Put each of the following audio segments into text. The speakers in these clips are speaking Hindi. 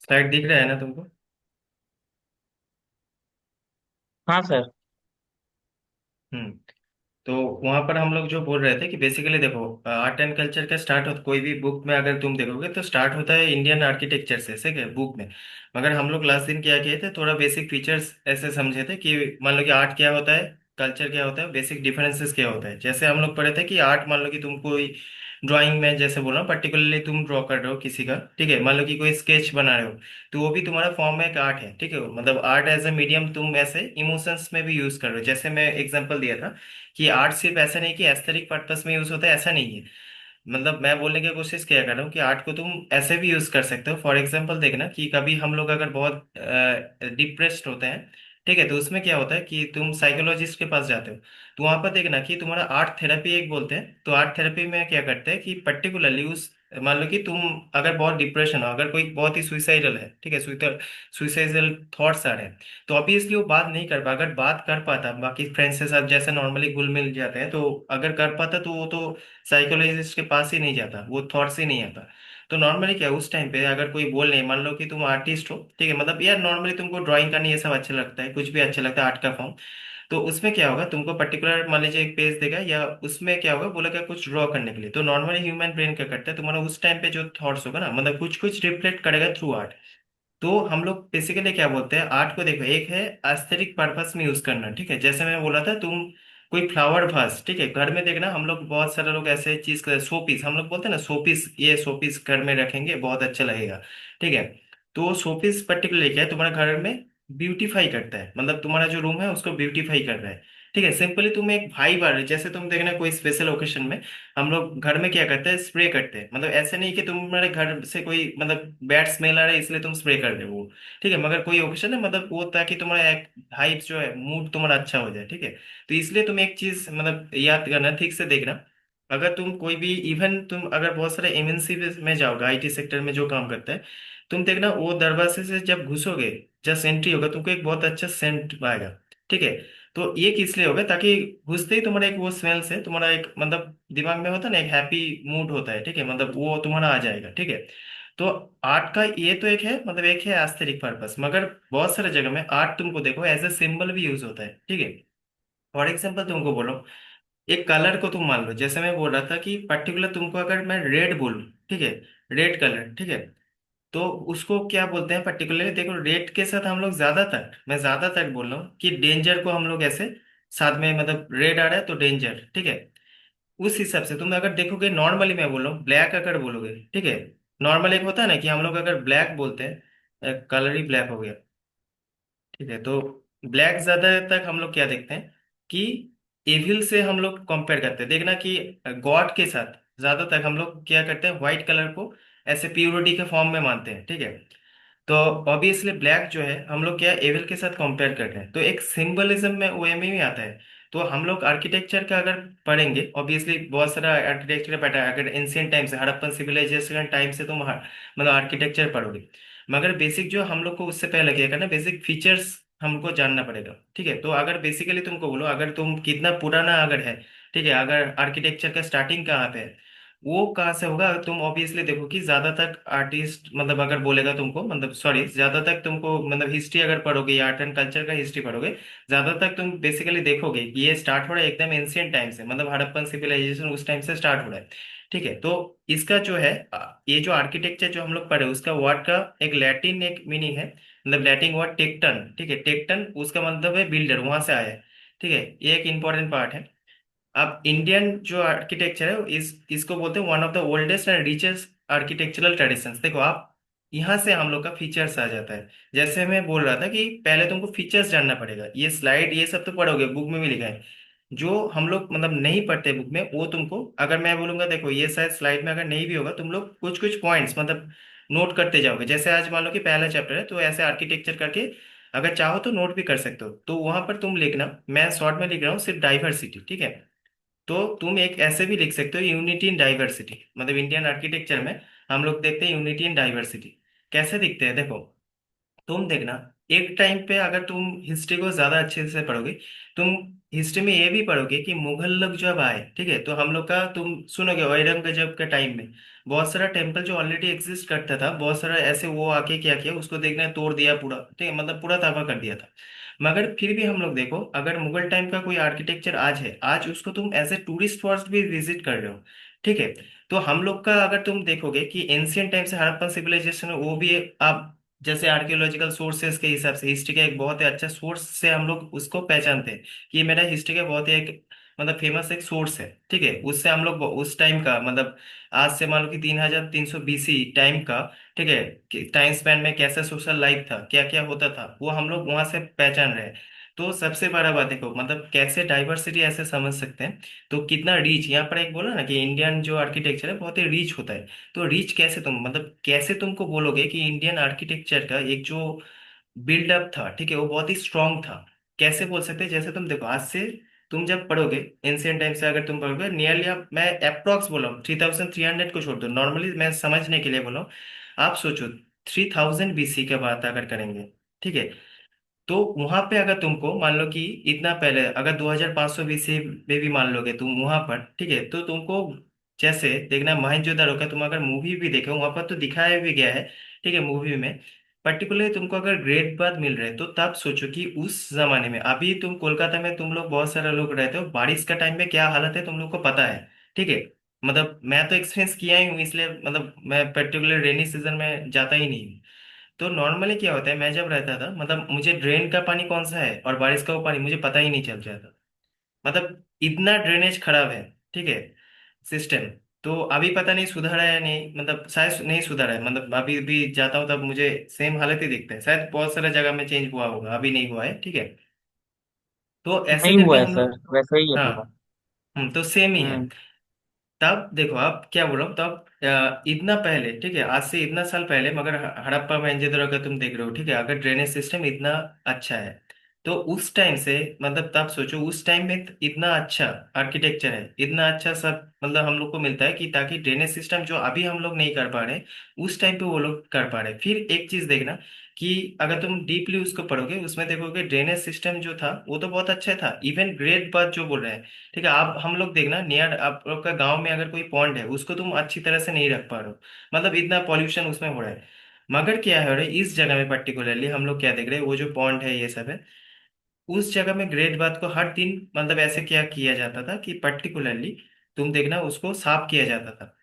स्लाइड दिख रहा है ना तुमको? हाँ सर। हम्म। तो वहां पर हम लोग जो बोल रहे थे कि बेसिकली देखो, आर्ट एंड कल्चर का स्टार्ट हो कोई भी बुक में अगर तुम देखोगे तो स्टार्ट होता है इंडियन आर्किटेक्चर से, ठीक है, बुक में। मगर हम लोग लास्ट दिन क्या किए थे, थोड़ा बेसिक फीचर्स ऐसे समझे थे कि मान लो कि आर्ट क्या होता है, कल्चर क्या होता है, बेसिक डिफरेंसेस क्या होता है। जैसे हम लोग पढ़े थे कि आर्ट, मान लो कि तुम कोई ड्राइंग में जैसे बोल रहा हूँ पर्टिकुलरली तुम ड्रॉ कर रहे हो किसी का, ठीक है, मान लो कि कोई स्केच बना रहे हो, तो वो भी तुम्हारा फॉर्म में एक आर्ट है, ठीक है। मतलब आर्ट एज ए मीडियम तुम ऐसे इमोशंस में भी यूज कर रहे हो। जैसे मैं एग्जांपल दिया था कि आर्ट सिर्फ ऐसा नहीं कि एस्थेटिक पर्पस में यूज होता है, ऐसा नहीं है। मतलब मैं बोलने की कोशिश क्या कर रहा हूँ कि आर्ट को तुम ऐसे भी यूज कर सकते हो। फॉर एग्जांपल देखना कि कभी हम लोग अगर बहुत डिप्रेस्ड होते हैं, ठीक है, तो उसमें क्या होता है कि तुम साइकोलॉजिस्ट के पास जाते हो, तो वहां पर देखना कि तुम्हारा आर्ट थेरेपी एक बोलते हैं। तो आर्ट थेरेपी में क्या करते हैं कि पर्टिकुलरली उस, मान लो कि तुम अगर बहुत डिप्रेशन हो, अगर कोई बहुत ही सुइसाइडल है, ठीक है, सुइसाइडल थॉट्स आ रहे हैं, तो ऑब्वियसली वो बात नहीं कर पा। अगर बात कर पाता बाकी फ्रेंड्स के साथ जैसे नॉर्मली घुल मिल जाते हैं, तो अगर कर पाता तो वो तो साइकोलॉजिस्ट के पास ही नहीं जाता, वो थॉट्स ही नहीं आता। तो नॉर्मली क्या है, उस टाइम पे अगर कोई बोल नहीं, मान लो कि तुम आर्टिस्ट हो, ठीक है, मतलब यार नॉर्मली तुमको ड्राइंग करनी ये सब अच्छा लगता है, कुछ भी अच्छा लगता है आर्ट का फॉर्म, तो उसमें क्या होगा, तुमको पर्टिकुलर मान लीजिए एक पेज देगा या उसमें क्या होगा, बोलेगा कुछ ड्रॉ करने के लिए। तो नॉर्मली ह्यूमन ब्रेन क्या करता है, तुम्हारा उस टाइम पे जो थॉट्स होगा ना, मतलब कुछ कुछ रिफ्लेक्ट करेगा थ्रू आर्ट। तो हम लोग बेसिकली क्या बोलते हैं, आर्ट को देखो, एक है एस्थेटिक पर्पस में यूज करना, ठीक है। जैसे मैं बोला था, तुम कोई फ्लावर वास, ठीक है, घर में देखना, हम लोग बहुत सारे लोग ऐसे चीज कर, शो पीस हम लोग बोलते हैं ना, शो पीस, ये शो पीस घर में रखेंगे बहुत अच्छा लगेगा, ठीक है। तो शो पीस पर्टिकुलरली क्या है, तुम्हारे घर में ब्यूटीफाई करता है, मतलब तुम्हारा जो रूम है उसको ब्यूटीफाई कर रहा है, ठीक है। सिंपली तुम एक भाई बार, जैसे तुम देखना कोई स्पेशल ओकेशन में हम लोग घर में क्या करते हैं, स्प्रे करते हैं। मतलब ऐसे नहीं कि तुम्हारे घर से कोई मतलब बैड स्मेल आ रहा है इसलिए तुम स्प्रे कर रहे हो, ठीक है, मगर कोई ओकेशन है, मतलब वो ताकि तुम्हारा एक वाइब जो है, मूड तुम्हारा अच्छा हो जाए, ठीक है। तो इसलिए तुम एक चीज मतलब याद करना, ठीक से देखना, अगर तुम कोई भी इवन तुम अगर बहुत सारे एमएनसी में जाओगे, आईटी सेक्टर में जो काम करता है, तुम देखना वो दरवाजे से जब घुसोगे, जस्ट एंट्री होगा, तुमको एक बहुत अच्छा सेंट आएगा, ठीक है। तो ये किस लिए होगा, ताकि घुसते ही तुम्हारा एक वो स्मेल से तुम्हारा एक मतलब दिमाग में होता है ना, एक हैप्पी मूड होता है, ठीक है, मतलब वो तुम्हारा आ जाएगा, ठीक है। तो आर्ट का ये तो एक है, मतलब एक है एस्थेटिक पर्पस, मगर बहुत सारे जगह में आर्ट तुमको देखो एज ए सिंबल भी यूज होता है, ठीक है। फॉर एग्जाम्पल तुमको बोलो, एक कलर को तुम मान लो, जैसे मैं बोल रहा था कि पर्टिकुलर तुमको अगर मैं रेड बोलूं, ठीक है, रेड कलर, ठीक है, तो उसको क्या बोलते हैं पर्टिकुलरली, देखो रेड के साथ हम लोग ज्यादातर, मैं ज्यादातर बोल रहा हूँ कि डेंजर को हम लोग ऐसे साथ में, मतलब रेड आ रहा है तो डेंजर, ठीक है। उस हिसाब से तुम अगर देखोगे, नॉर्मली मैं बोल रहा हूँ, ब्लैक अगर बोलोगे, ठीक है, नॉर्मल एक होता है ना कि हम लोग अगर ब्लैक बोलते हैं, कलर ही ब्लैक हो गया, ठीक है, तो ब्लैक ज्यादा तक हम लोग क्या देखते हैं कि एविल से हम लोग कंपेयर करते हैं। देखना कि गॉड के साथ ज्यादा तक हम लोग क्या करते हैं, व्हाइट कलर को ऐसे प्योरिटी के फॉर्म में मानते हैं, ठीक है। तो ऑब्वियसली ब्लैक जो है हम लोग क्या एविल के साथ कंपेयर कर रहे हैं, तो एक सिंबलिज्म में ओए में भी आता है। तो हम लोग आर्किटेक्चर का अगर पढ़ेंगे, ऑब्वियसली बहुत सारा आर्किटेक्चर का पैटर्न, अगर एंशियंट टाइम से, हड़प्पन सिविलाइजेशन टाइम से तुम मतलब आर्किटेक्चर पढ़ोगे, मगर बेसिक जो हम लोग को उससे पहले क्या करना, बेसिक फीचर्स हमको जानना पड़ेगा, ठीक है। तो अगर बेसिकली तुमको बोलो, अगर तुम कितना पुराना अगर है, ठीक है, अगर आर्किटेक्चर का स्टार्टिंग कहाँ पे है, वो कहाँ से होगा, तुम ऑब्वियसली देखो कि ज्यादा तक आर्टिस्ट, मतलब अगर बोलेगा तुमको, मतलब सॉरी, ज्यादा तक तुमको मतलब हिस्ट्री अगर पढ़ोगे या आर्ट एंड कल्चर का हिस्ट्री पढ़ोगे, ज्यादा तक तुम बेसिकली देखोगे कि ये स्टार्ट हो रहा है एकदम एंशियंट टाइम से, मतलब हड़प्पन सिविलाइजेशन उस टाइम से स्टार्ट हो रहा है, ठीक है। तो इसका जो है ये जो आर्किटेक्चर जो हम लोग पढ़े, उसका वर्ड का एक लैटिन एक मीनिंग है, मतलब लैटिन वर्ड टेक्टन, ठीक है, टेक्टन उसका मतलब है बिल्डर, वहां से आया है, ठीक है। ये एक इंपॉर्टेंट पार्ट है। अब इंडियन जो आर्किटेक्चर है इस इसको बोलते हैं one of the oldest and richest architectural traditions. देखो आप, यहाँ से हम लोग का फीचर्स आ जाता है। जैसे मैं बोल रहा था कि पहले तुमको फीचर्स जानना पड़ेगा, ये स्लाइड ये सब तो पढ़ोगे, बुक में भी लिखा है। जो हम लोग मतलब नहीं पढ़ते बुक में, वो तुमको अगर मैं बोलूंगा, देखो ये शायद स्लाइड में अगर नहीं भी होगा, तुम लोग कुछ कुछ पॉइंट्स मतलब नोट करते जाओगे। जैसे आज मान लो कि पहला चैप्टर है, तो ऐसे आर्किटेक्चर करके अगर चाहो तो नोट भी कर सकते हो। तो वहां पर तुम लिखना, मैं शॉर्ट में लिख रहा हूँ सिर्फ डाइवर्सिटी, ठीक है। तो तुम एक ऐसे भी लिख सकते हो यूनिटी इन डाइवर्सिटी, मतलब इंडियन आर्किटेक्चर में हम लोग देखते हैं यूनिटी इन डाइवर्सिटी कैसे दिखते हैं, देखो। तुम देखना, एक टाइम पे अगर तुम हिस्ट्री को ज्यादा अच्छे से पढ़ोगे, तुम हिस्ट्री में ये भी पढ़ोगे कि मुगल लोग जब आए, ठीक है, तो हम लोग का तुम सुनोगे औरंगजेब के टाइम में बहुत सारा टेम्पल जो ऑलरेडी एग्जिस्ट करता था, बहुत सारा ऐसे वो आके क्या किया, उसको देखना तोड़ दिया पूरा, ठीक है, मतलब पूरा तबाह कर दिया था। मगर फिर भी हम लोग देखो, अगर मुगल टाइम का कोई आर्किटेक्चर आज है, आज उसको तुम एज ए टूरिस्ट स्पॉट भी विजिट कर रहे हो, ठीक है। तो हम लोग का अगर तुम देखोगे कि एंशियंट टाइम से हड़प्पन सिविलाइजेशन, वो भी आप जैसे आर्कियोलॉजिकल सोर्सेज के हिसाब से हिस्ट्री का एक बहुत ही अच्छा सोर्स से हम लोग उसको पहचानते हैं कि ये मेरा हिस्ट्री का बहुत ही एक मतलब फेमस एक सोर्स है, ठीक है। उससे हम लोग उस टाइम का मतलब आज से मान लो कि 3300 BC टाइम का, ठीक है, टाइम स्पैन में कैसा सोशल लाइफ था, क्या क्या होता था, वो हम लोग वहां से पहचान रहे हैं। तो सबसे बड़ा बात देखो, मतलब कैसे डाइवर्सिटी ऐसे समझ सकते हैं। तो कितना रीच यहाँ पर एक बोला ना कि इंडियन जो आर्किटेक्चर है बहुत ही रीच होता है। तो रीच कैसे तुम मतलब कैसे तुमको बोलोगे कि इंडियन आर्किटेक्चर का एक जो बिल्डअप था, ठीक है, वो बहुत ही स्ट्रांग था। कैसे बोल सकते हैं, जैसे तुम देखो आज से तुम जब पढ़ोगे एंशियंट टाइम से, अगर तुम पढ़ोगे नियरली, आप मैं अप्रोक्स बोला हूँ 3300 को छोड़ दो, नॉर्मली मैं समझने के लिए बोला हूँ। आप सोचो 3000 BC के बात अगर करेंगे, ठीक है, तो वहां पे अगर तुमको मान लो कि इतना पहले अगर 2500 BC में भी मान लोगे तुम वहां पर, ठीक है, तो तुमको जैसे देखना मोहनजोदड़ो का, तुम अगर मूवी भी देखो वहां पर तो दिखाया भी गया है, ठीक है, मूवी में। पर्टिकुलरली तुमको अगर ग्रेट बात मिल रहा है, तो तब सोचो कि उस जमाने में अभी तुम कोलकाता में तुम लोग बहुत सारे लोग रहते हो, बारिश का टाइम में क्या हालत है तुम लोग को पता है, ठीक है। मतलब मैं तो एक्सपीरियंस किया ही हूँ, इसलिए मतलब मैं पर्टिकुलर रेनी सीजन में जाता ही नहीं हूँ। तो नॉर्मली क्या होता है, मैं जब रहता था मतलब मुझे ड्रेन का पानी कौन सा है और बारिश का वो पानी मुझे पता ही नहीं चल रहा था। मतलब इतना ड्रेनेज खराब है, ठीक है, सिस्टम। तो अभी पता नहीं सुधरा है या नहीं, मतलब शायद नहीं सुधरा है, मतलब अभी भी जाता हूँ तब मुझे सेम हालत ही दिखता है, शायद बहुत सारा जगह में चेंज हुआ होगा, अभी नहीं हुआ है, ठीक है। तो ऐसे नहीं करके हुआ है हम सर, लोग, वैसा ही है हाँ, पूरा। तो सेम ही है। हम्म। तब देखो आप क्या बोलो, तब इतना पहले, ठीक है, आज से इतना साल पहले, मगर हड़प्पा मोहनजोदड़ो का तुम देख रहे हो, ठीक है, अगर ड्रेनेज सिस्टम इतना अच्छा है, तो उस टाइम से मतलब तब सोचो उस टाइम में इतना अच्छा आर्किटेक्चर है, इतना अच्छा सब मतलब हम लोग को मिलता है कि ताकि ड्रेनेज सिस्टम जो अभी हम लोग नहीं कर पा रहे, उस टाइम पे वो लोग कर पा रहे। फिर एक चीज देखना कि अगर तुम डीपली उसको पढ़ोगे, उसमें देखोगे ड्रेनेज सिस्टम जो था वो तो बहुत अच्छा था, इवन ग्रेट बात जो बोल रहे हैं, ठीक है। आप हम लोग देखना नियर आप लोग का गांव में अगर कोई पॉन्ड है, उसको तुम अच्छी तरह से नहीं रख पा रहे हो, मतलब इतना पॉल्यूशन उसमें हो रहा है। मगर क्या है, इस जगह में पर्टिकुलरली हम लोग क्या देख रहे हैं, वो जो पॉन्ड है ये सब है, उस जगह में ग्रेट बात को हर दिन मतलब ऐसे क्या किया जाता था कि पर्टिकुलरली तुम देखना उसको साफ किया जाता था।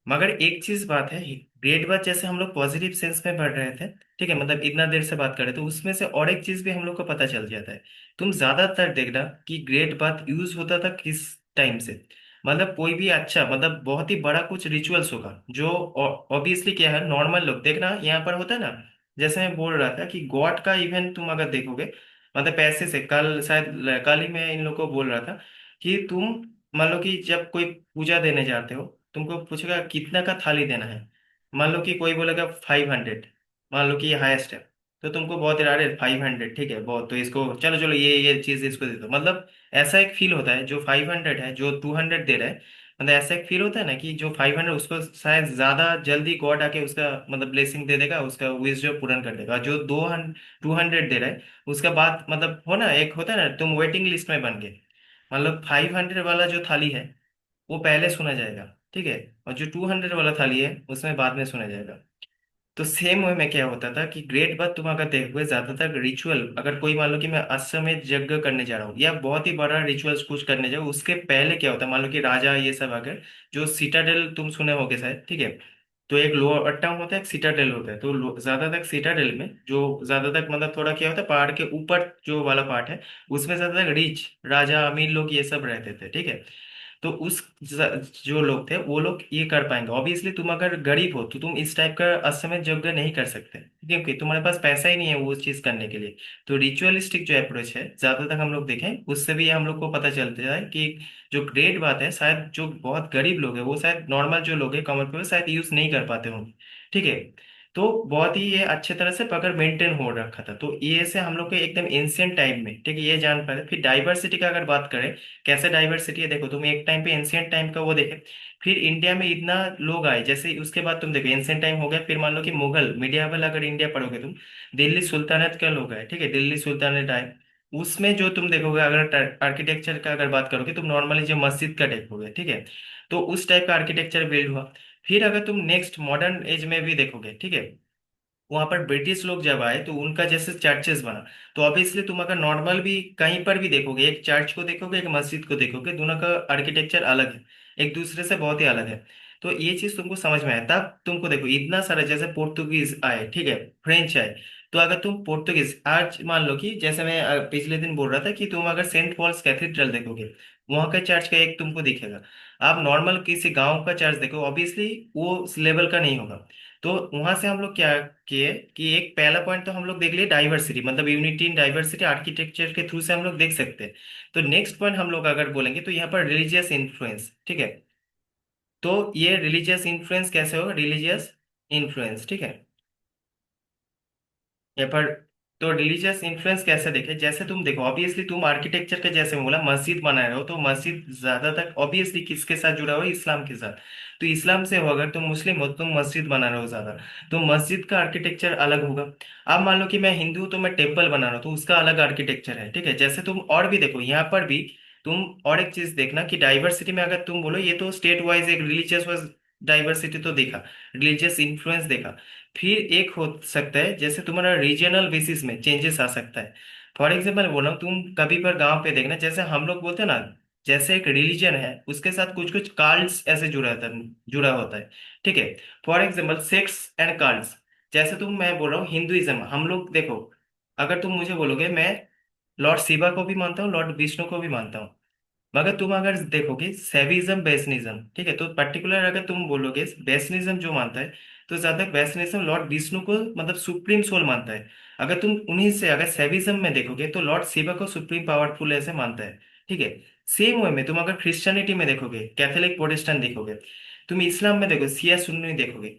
मगर एक चीज बात है, ग्रेट बात जैसे हम लोग पॉजिटिव सेंस में पढ़ रहे थे, ठीक है, मतलब इतना देर से बात कर रहे थे, तो उसमें से और एक चीज भी हम लोग को पता चल जाता है। तुम ज्यादातर देखना कि ग्रेट बात यूज होता था किस टाइम से, मतलब कोई भी अच्छा मतलब बहुत ही बड़ा कुछ रिचुअल्स होगा जो ऑब्वियसली क्या है, नॉर्मल लोग देखना यहाँ पर होता है ना। जैसे मैं बोल रहा था कि गॉड का इवेंट तुम अगर देखोगे, मतलब पैसे से, कल शायद कल ही मैं इन लोग को बोल रहा था कि तुम मान लो कि जब कोई पूजा देने जाते हो, तुमको पूछेगा कितना का थाली देना है, मान लो कि कोई बोलेगा 500, मान लो कि ये हाईएस्ट है, तो तुमको बहुत अरे 500 ठीक है बहुत, तो इसको चलो चलो ये चीज इसको दे दो, मतलब ऐसा एक फील होता है जो 500 है जो 200 दे रहा है, मतलब ऐसा एक फील होता है ना कि जो 500 उसको शायद ज्यादा जल्दी गॉड आके उसका मतलब ब्लेसिंग दे देगा, उसका विश जो पूर्ण कर देगा, जो 200 दे रहा है उसका बाद मतलब हो ना, एक होता है ना तुम वेटिंग लिस्ट में बन गए, मतलब 500 वाला जो थाली है वो पहले सुना जाएगा, ठीक है, और जो 200 वाला थाली है उसमें बाद में सुना जाएगा। तो सेम वे में क्या होता था कि ग्रेट बात तुम अगर देखोगे ज्यादातर रिचुअल, अगर कोई मान लो कि मैं अश्वमेध यज्ञ करने जा रहा हूँ या बहुत ही बड़ा रिचुअल्स कुछ करने जाऊँ, उसके पहले क्या होता है, मान लो कि राजा ये सब अगर जो सिटाडेल तुम सुने होगे शायद, ठीक है, तो एक लोअर टाउन होता है, एक सिटाडेल होता है, तो ज्यादातर सिटाडेल में जो ज्यादातर मतलब थोड़ा क्या होता है पहाड़ के ऊपर जो वाला पार्ट है, उसमें ज्यादातर रिच राजा अमीर लोग ये सब रहते थे, ठीक है। तो जो लोग थे वो लोग ये कर पाएंगे, ऑब्वियसली तुम अगर गरीब हो तो तुम इस टाइप का असमय यज्ञ नहीं कर सकते, क्योंकि तुम्हारे पास पैसा ही नहीं है वो चीज करने के लिए। तो रिचुअलिस्टिक जो अप्रोच है ज्यादातर हम लोग देखें, उससे भी हम लोग को पता चलता है कि जो ग्रेट बात है शायद जो बहुत गरीब लोग हैं वो शायद नॉर्मल जो लोग हैं कॉमन पीपल शायद यूज नहीं कर पाते होंगे, ठीक है। तो बहुत ही ये अच्छे तरह से पकड़ मेंटेन हो रखा था। तो ये से हम लोग के एकदम एंशियंट टाइम में, ठीक है, ये जान पाए। फिर डाइवर्सिटी का अगर बात करें, कैसे डाइवर्सिटी है, देखो तुम एक टाइम पे एंशियंट टाइम का वो देखे, फिर इंडिया में इतना लोग आए, जैसे उसके बाद तुम देखो एंशियंट टाइम हो गया, फिर मान लो कि मुगल मिडियावल अगर इंडिया पढ़ोगे तुम, दिल्ली सुल्तानत का लोग आए, ठीक है, दिल्ली सुल्तानत आए। उसमें जो तुम देखोगे, अगर आर्किटेक्चर का अगर बात करोगे, तुम नॉर्मली जो मस्जिद का देखोगे, ठीक है, तो उस टाइप का आर्किटेक्चर बिल्ड हुआ। फिर अगर तुम नेक्स्ट मॉडर्न एज में भी देखोगे, ठीक है, वहां पर ब्रिटिश लोग जब आए तो उनका जैसे चर्चेस बना। तो ऑब्वियसली तुम अगर नॉर्मल भी कहीं पर भी देखोगे, एक चर्च को देखोगे, एक मस्जिद को देखोगे, दोनों का आर्किटेक्चर अलग है, एक दूसरे से बहुत ही अलग है। तो ये चीज तुमको समझ में आया, तब तुमको देखो इतना सारा, जैसे पोर्तुगीज आए, ठीक है, फ्रेंच आए। तो अगर तुम पोर्तुगीज आज मान लो कि जैसे मैं पिछले दिन बोल रहा था कि तुम अगर सेंट पॉल्स कैथेड्रल देखोगे, वहां का चर्च का एक तुमको दिखेगा। आप नॉर्मल किसी गांव का चर्च देखो, ऑब्वियसली वो उस लेवल का नहीं होगा। तो वहां से हम लोग क्या किए कि एक पहला पॉइंट तो हम लोग देख लिए डाइवर्सिटी, मतलब यूनिटी इन डाइवर्सिटी आर्किटेक्चर के थ्रू से हम लोग देख सकते हैं। तो नेक्स्ट पॉइंट हम लोग अगर बोलेंगे तो यहाँ पर रिलीजियस इन्फ्लुएंस, ठीक है। तो ये रिलीजियस इन्फ्लुएंस कैसे होगा, रिलीजियस इन्फ्लुएंस, ठीक है, यहाँ पर। तो रिलीजियस इन्फ्लुएंस कैसे देखे, जैसे तुम देखो ऑब्वियसली तुम आर्किटेक्चर के जैसे बोला मस्जिद बना रहे हो, तो मस्जिद ज्यादातर ऑब्वियसली किसके साथ जुड़ा हुआ है, इस्लाम के साथ। तो इस्लाम से हो, अगर तुम मुस्लिम हो तो तुम मस्जिद बना रहे हो ज्यादा, तो मस्जिद का आर्किटेक्चर अलग होगा। अब मान लो कि मैं हिंदू हूं, तो मैं टेम्पल बना रहा हूँ, तो उसका अलग आर्किटेक्चर है, ठीक है। जैसे तुम और भी देखो यहाँ पर भी, तुम और एक चीज देखना कि डाइवर्सिटी में अगर तुम बोलो, ये तो स्टेट वाइज एक रिलीजियस वाइज डाइवर्सिटी तो देखा, रिलीजियस इन्फ्लुएंस देखा। फिर एक हो सकता है जैसे तुम्हारा रीजनल बेसिस में चेंजेस आ सकता है। फॉर एग्जाम्पल बोला हूँ, तुम कभी पर गांव पे देखना, जैसे हम लोग बोलते हैं ना, जैसे एक रिलीजन है उसके साथ कुछ कुछ काल्ट्स ऐसे जुड़ा होता है, ठीक है। फॉर एग्जाम्पल सेक्स एंड काल्ट्स, जैसे तुम, मैं बोल रहा हूँ हिंदुइज्म, हम लोग देखो, अगर तुम मुझे बोलोगे मैं लॉर्ड शिवा को भी मानता हूँ, लॉर्ड विष्णु को भी मानता हूँ, मगर तुम अगर देखोगे सेविज्म वैष्णिज्म, ठीक है, तो पर्टिकुलर अगर तुम बोलोगे वैष्णिज्म जो मानता है, तो ज्यादा वैष्णिज्म लॉर्ड विष्णु को मतलब सुप्रीम सोल मानता है। अगर तुम उन्हीं से अगर सेविज्म में देखोगे तो लॉर्ड शिवा को सुप्रीम पावरफुल ऐसे मानता है, ठीक है। सेम वे में तुम अगर क्रिश्चियनिटी में देखोगे कैथोलिक प्रोटेस्टेंट देखोगे, तुम इस्लाम में देखो शिया सुन्नी देखोगे।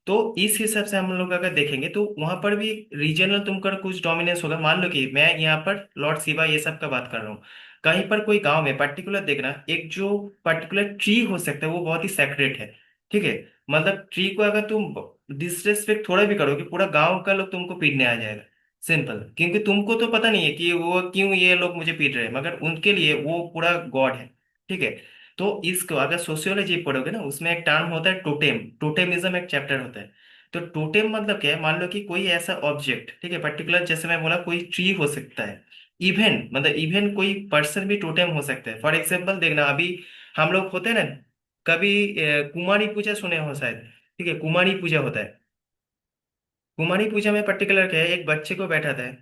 तो इस हिसाब से हम लोग अगर देखेंगे तो वहां पर भी रीजनल तुमका कुछ डोमिनेंस होगा। मान लो कि मैं यहाँ पर लॉर्ड शिवा ये सब का बात कर रहा हूँ, कहीं पर कोई गांव में पर्टिकुलर देखना, एक जो पर्टिकुलर ट्री हो सकता है वो बहुत ही सेक्रेट है, ठीक है। मतलब ट्री को अगर तुम डिसरेस्पेक्ट थोड़ा भी करोगे, पूरा गांव का लोग तुमको पीटने आ जाएगा, सिंपल। क्योंकि तुमको तो पता नहीं है कि वो क्यों ये लोग मुझे पीट रहे हैं, मगर उनके लिए वो पूरा गॉड है, ठीक है। तो इसको अगर सोशियोलॉजी पढ़ोगे ना, उसमें एक टर्म होता है टोटेम, टोटेमिज्म एक चैप्टर होता है। तो टोटेम मतलब क्या है, मान लो कि कोई ऐसा ऑब्जेक्ट, ठीक है, पर्टिकुलर जैसे मैं बोला कोई ट्री हो सकता है, इवन मतलब इवन कोई पर्सन भी टोटेम हो सकता है। फॉर एग्जाम्पल देखना, अभी हम लोग होते हैं ना, कभी कुमारी पूजा सुने हो शायद, ठीक है, कुमारी पूजा होता है। कुमारी पूजा में पर्टिकुलर क्या है, एक बच्चे को बैठा था हाँ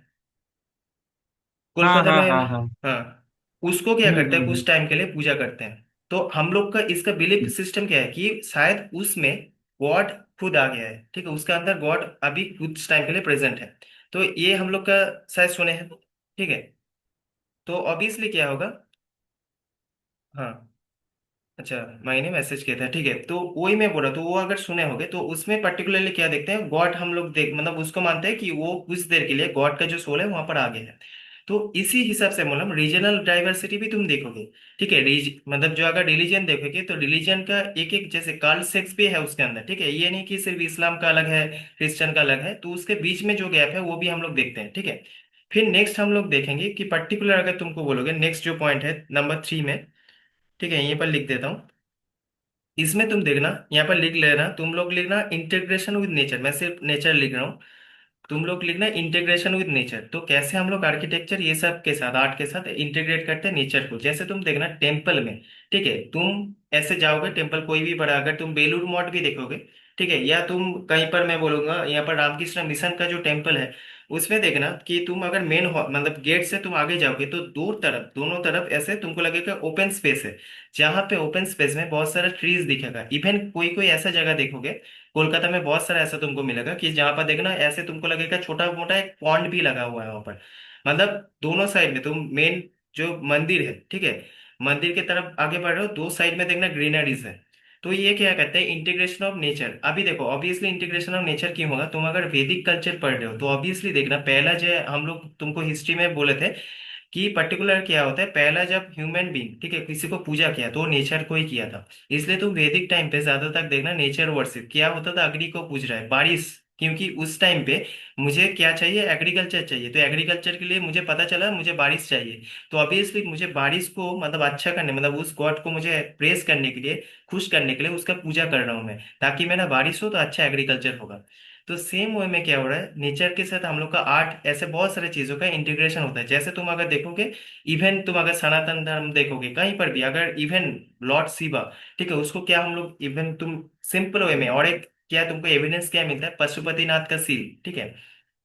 कोलकाता हाँ में। हाँ हाँ। हाँ, उसको क्या करते हैं, हम्म। कुछ टाइम के लिए पूजा करते हैं। तो हम लोग का इसका बिलीफ सिस्टम क्या है कि शायद उसमें गॉड खुद आ गया है, ठीक है, उसके अंदर गॉड अभी कुछ टाइम के लिए प्रेजेंट है। तो ये हम लोग का शायद सुने हैं, ठीक है। तो ऑब्वियसली क्या होगा, हाँ, अच्छा, मैंने मैसेज किया था, ठीक है, तो वही मैं बोल रहा, तो वो अगर सुने होंगे तो उसमें पर्टिकुलरली क्या देखते हैं, गॉड हम लोग देख मतलब उसको मानते हैं कि वो कुछ देर के लिए गॉड का जो सोल है वहां पर आ गया है। तो इसी हिसाब से मतलब रीजनल डाइवर्सिटी भी तुम देखोगे, ठीक है, मतलब जो अगर रिलीजन देखोगे तो रिलीजन का एक एक जैसे काल्ट सेक्स भी है उसके अंदर, ठीक है, ये नहीं कि सिर्फ इस्लाम का अलग है, क्रिश्चियन का अलग है, तो उसके बीच में जो गैप है वो भी हम लोग देखते हैं, ठीक है। फिर नेक्स्ट हम लोग देखेंगे कि पर्टिकुलर अगर तुमको बोलोगे, नेक्स्ट जो पॉइंट है नंबर 3 में, ठीक है, यहीं पर लिख देता हूँ। इसमें तुम देखना, यहाँ पर लिख लेना, तुम लोग लिखना इंटीग्रेशन विद नेचर, मैं सिर्फ नेचर लिख रहा हूँ, तुम लोग लिखना इंटीग्रेशन विद नेचर। तो कैसे हम लोग आर्किटेक्चर ये सब के साथ, आर्ट के साथ इंटीग्रेट करते हैं नेचर को, जैसे तुम देखना टेम्पल में, ठीक है, तुम ऐसे जाओगे टेम्पल कोई भी बड़ा, अगर तुम बेलूर मठ भी देखोगे, ठीक है, या तुम कहीं पर, मैं बोलूंगा यहाँ पर रामकृष्ण मिशन का जो टेम्पल है, उसमें देखना कि तुम अगर मेन मतलब गेट से तुम आगे जाओगे तो दो तरफ, दोनों तरफ ऐसे तुमको लगेगा ओपन स्पेस है, जहाँ पे ओपन स्पेस में बहुत सारा ट्रीज दिखेगा। इवन कोई कोई ऐसा जगह देखोगे, कोलकाता में बहुत सारा ऐसा तुमको मिलेगा कि जहां पर देखना ऐसे तुमको लगेगा छोटा मोटा एक पॉन्ड भी लगा हुआ है वहां पर। मतलब दोनों साइड में तुम मेन जो मंदिर है, ठीक है, मंदिर की तरफ आगे बढ़ रहे हो, दो साइड में देखना ग्रीनरीज है। तो ये क्या कहते हैं, इंटीग्रेशन ऑफ नेचर। अभी देखो ऑब्वियसली इंटीग्रेशन ऑफ नेचर क्यों होगा, तुम अगर वैदिक कल्चर पढ़ रहे हो तो ऑब्वियसली देखना, पहला जो है हम लोग तुमको हिस्ट्री में बोले थे कि पर्टिकुलर क्या होता है, पहला जब ह्यूमन बीइंग, ठीक है, किसी को पूजा किया तो नेचर को ही किया था। इसलिए तुम वैदिक टाइम पे ज्यादा तक देखना नेचर वर्शिप क्या होता था, अग्नि को पूज रहा है, बारिश। क्योंकि उस टाइम पे मुझे क्या चाहिए, एग्रीकल्चर चाहिए, तो एग्रीकल्चर के लिए मुझे पता चला मुझे बारिश चाहिए। तो ऑब्वियसली मुझे बारिश को मतलब अच्छा करने, मतलब उस गॉड को मुझे प्रेस करने के लिए, खुश करने के लिए उसका पूजा कर रहा हूँ मैं, ताकि मेरा बारिश हो तो अच्छा एग्रीकल्चर होगा। तो सेम वे में क्या हो रहा है, नेचर के साथ हम लोग का आर्ट, ऐसे बहुत सारे चीजों का इंटीग्रेशन होता है। जैसे तुम अगर देखोगे, इवन तुम अगर सनातन धर्म देखोगे कहीं पर भी, अगर इवन लॉर्ड शिवा, ठीक है, उसको क्या हम लोग, इवन तुम सिंपल वे में, और एक क्या तुमको एविडेंस क्या मिलता है, पशुपतिनाथ का सील, ठीक है,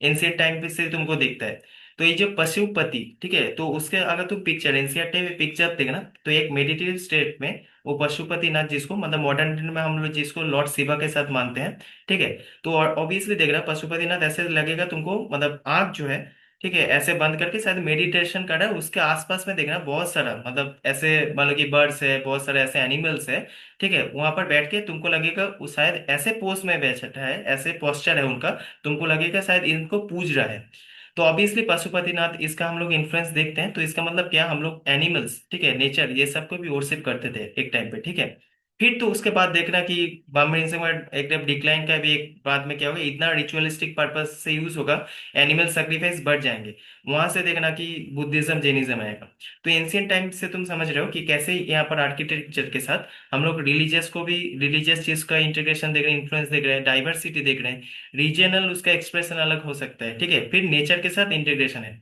एंशियंट टाइम पे से तुमको दिखता है। तो ये जो पशुपति, ठीक है, तो उसके अगर तुम पिक्चर एनसीईआरटी में पिक्चर देखना, तो एक मेडिटेटिव स्टेट में वो पशुपतिनाथ, जिसको मतलब मॉडर्न में हम लोग जिसको लॉर्ड शिवा के साथ मानते हैं, ठीक है, तो ऑब्वियसली देख रहा पशुपतिनाथ ऐसे लगेगा तुमको, मतलब आंख जो है, ठीक है, ऐसे बंद करके शायद मेडिटेशन कर रहा है। उसके आसपास में देखना बहुत सारा, मतलब ऐसे मान लो कि बर्ड्स है, बहुत सारे ऐसे एनिमल्स है, ठीक है, वहां पर बैठ के तुमको लगेगा वो शायद ऐसे पोज में बैठा है, ऐसे पोस्चर है उनका, तुमको लगेगा शायद इनको पूज रहा है। तो ऑब्वियसली पशुपतिनाथ, इसका हम लोग इन्फ्लुएंस देखते हैं, तो इसका मतलब क्या, हम लोग एनिमल्स, ठीक है, नेचर, ये सबको भी वर्शिप करते थे एक टाइम पे, ठीक है। फिर तो उसके बाद देखना कि ब्राह्मणिज्म एकदम डिक्लाइन का भी एक बाद में क्या होगा, इतना रिचुअलिस्टिक पर्पज से यूज होगा, एनिमल सेक्रीफाइस बढ़ जाएंगे। वहां से देखना कि बुद्धिज्म जैनिज्म आएगा। तो एंशियंट टाइम से तुम समझ रहे हो कि कैसे यहाँ पर आर्किटेक्चर के साथ हम लोग रिलीजियस को भी, रिलीजियस चीज का इंटीग्रेशन देख रहे हैं, इन्फ्लुएंस देख रहे हैं, डाइवर्सिटी देख रहे हैं, रीजनल उसका एक्सप्रेशन अलग हो सकता है, ठीक है, फिर नेचर के साथ इंटीग्रेशन है।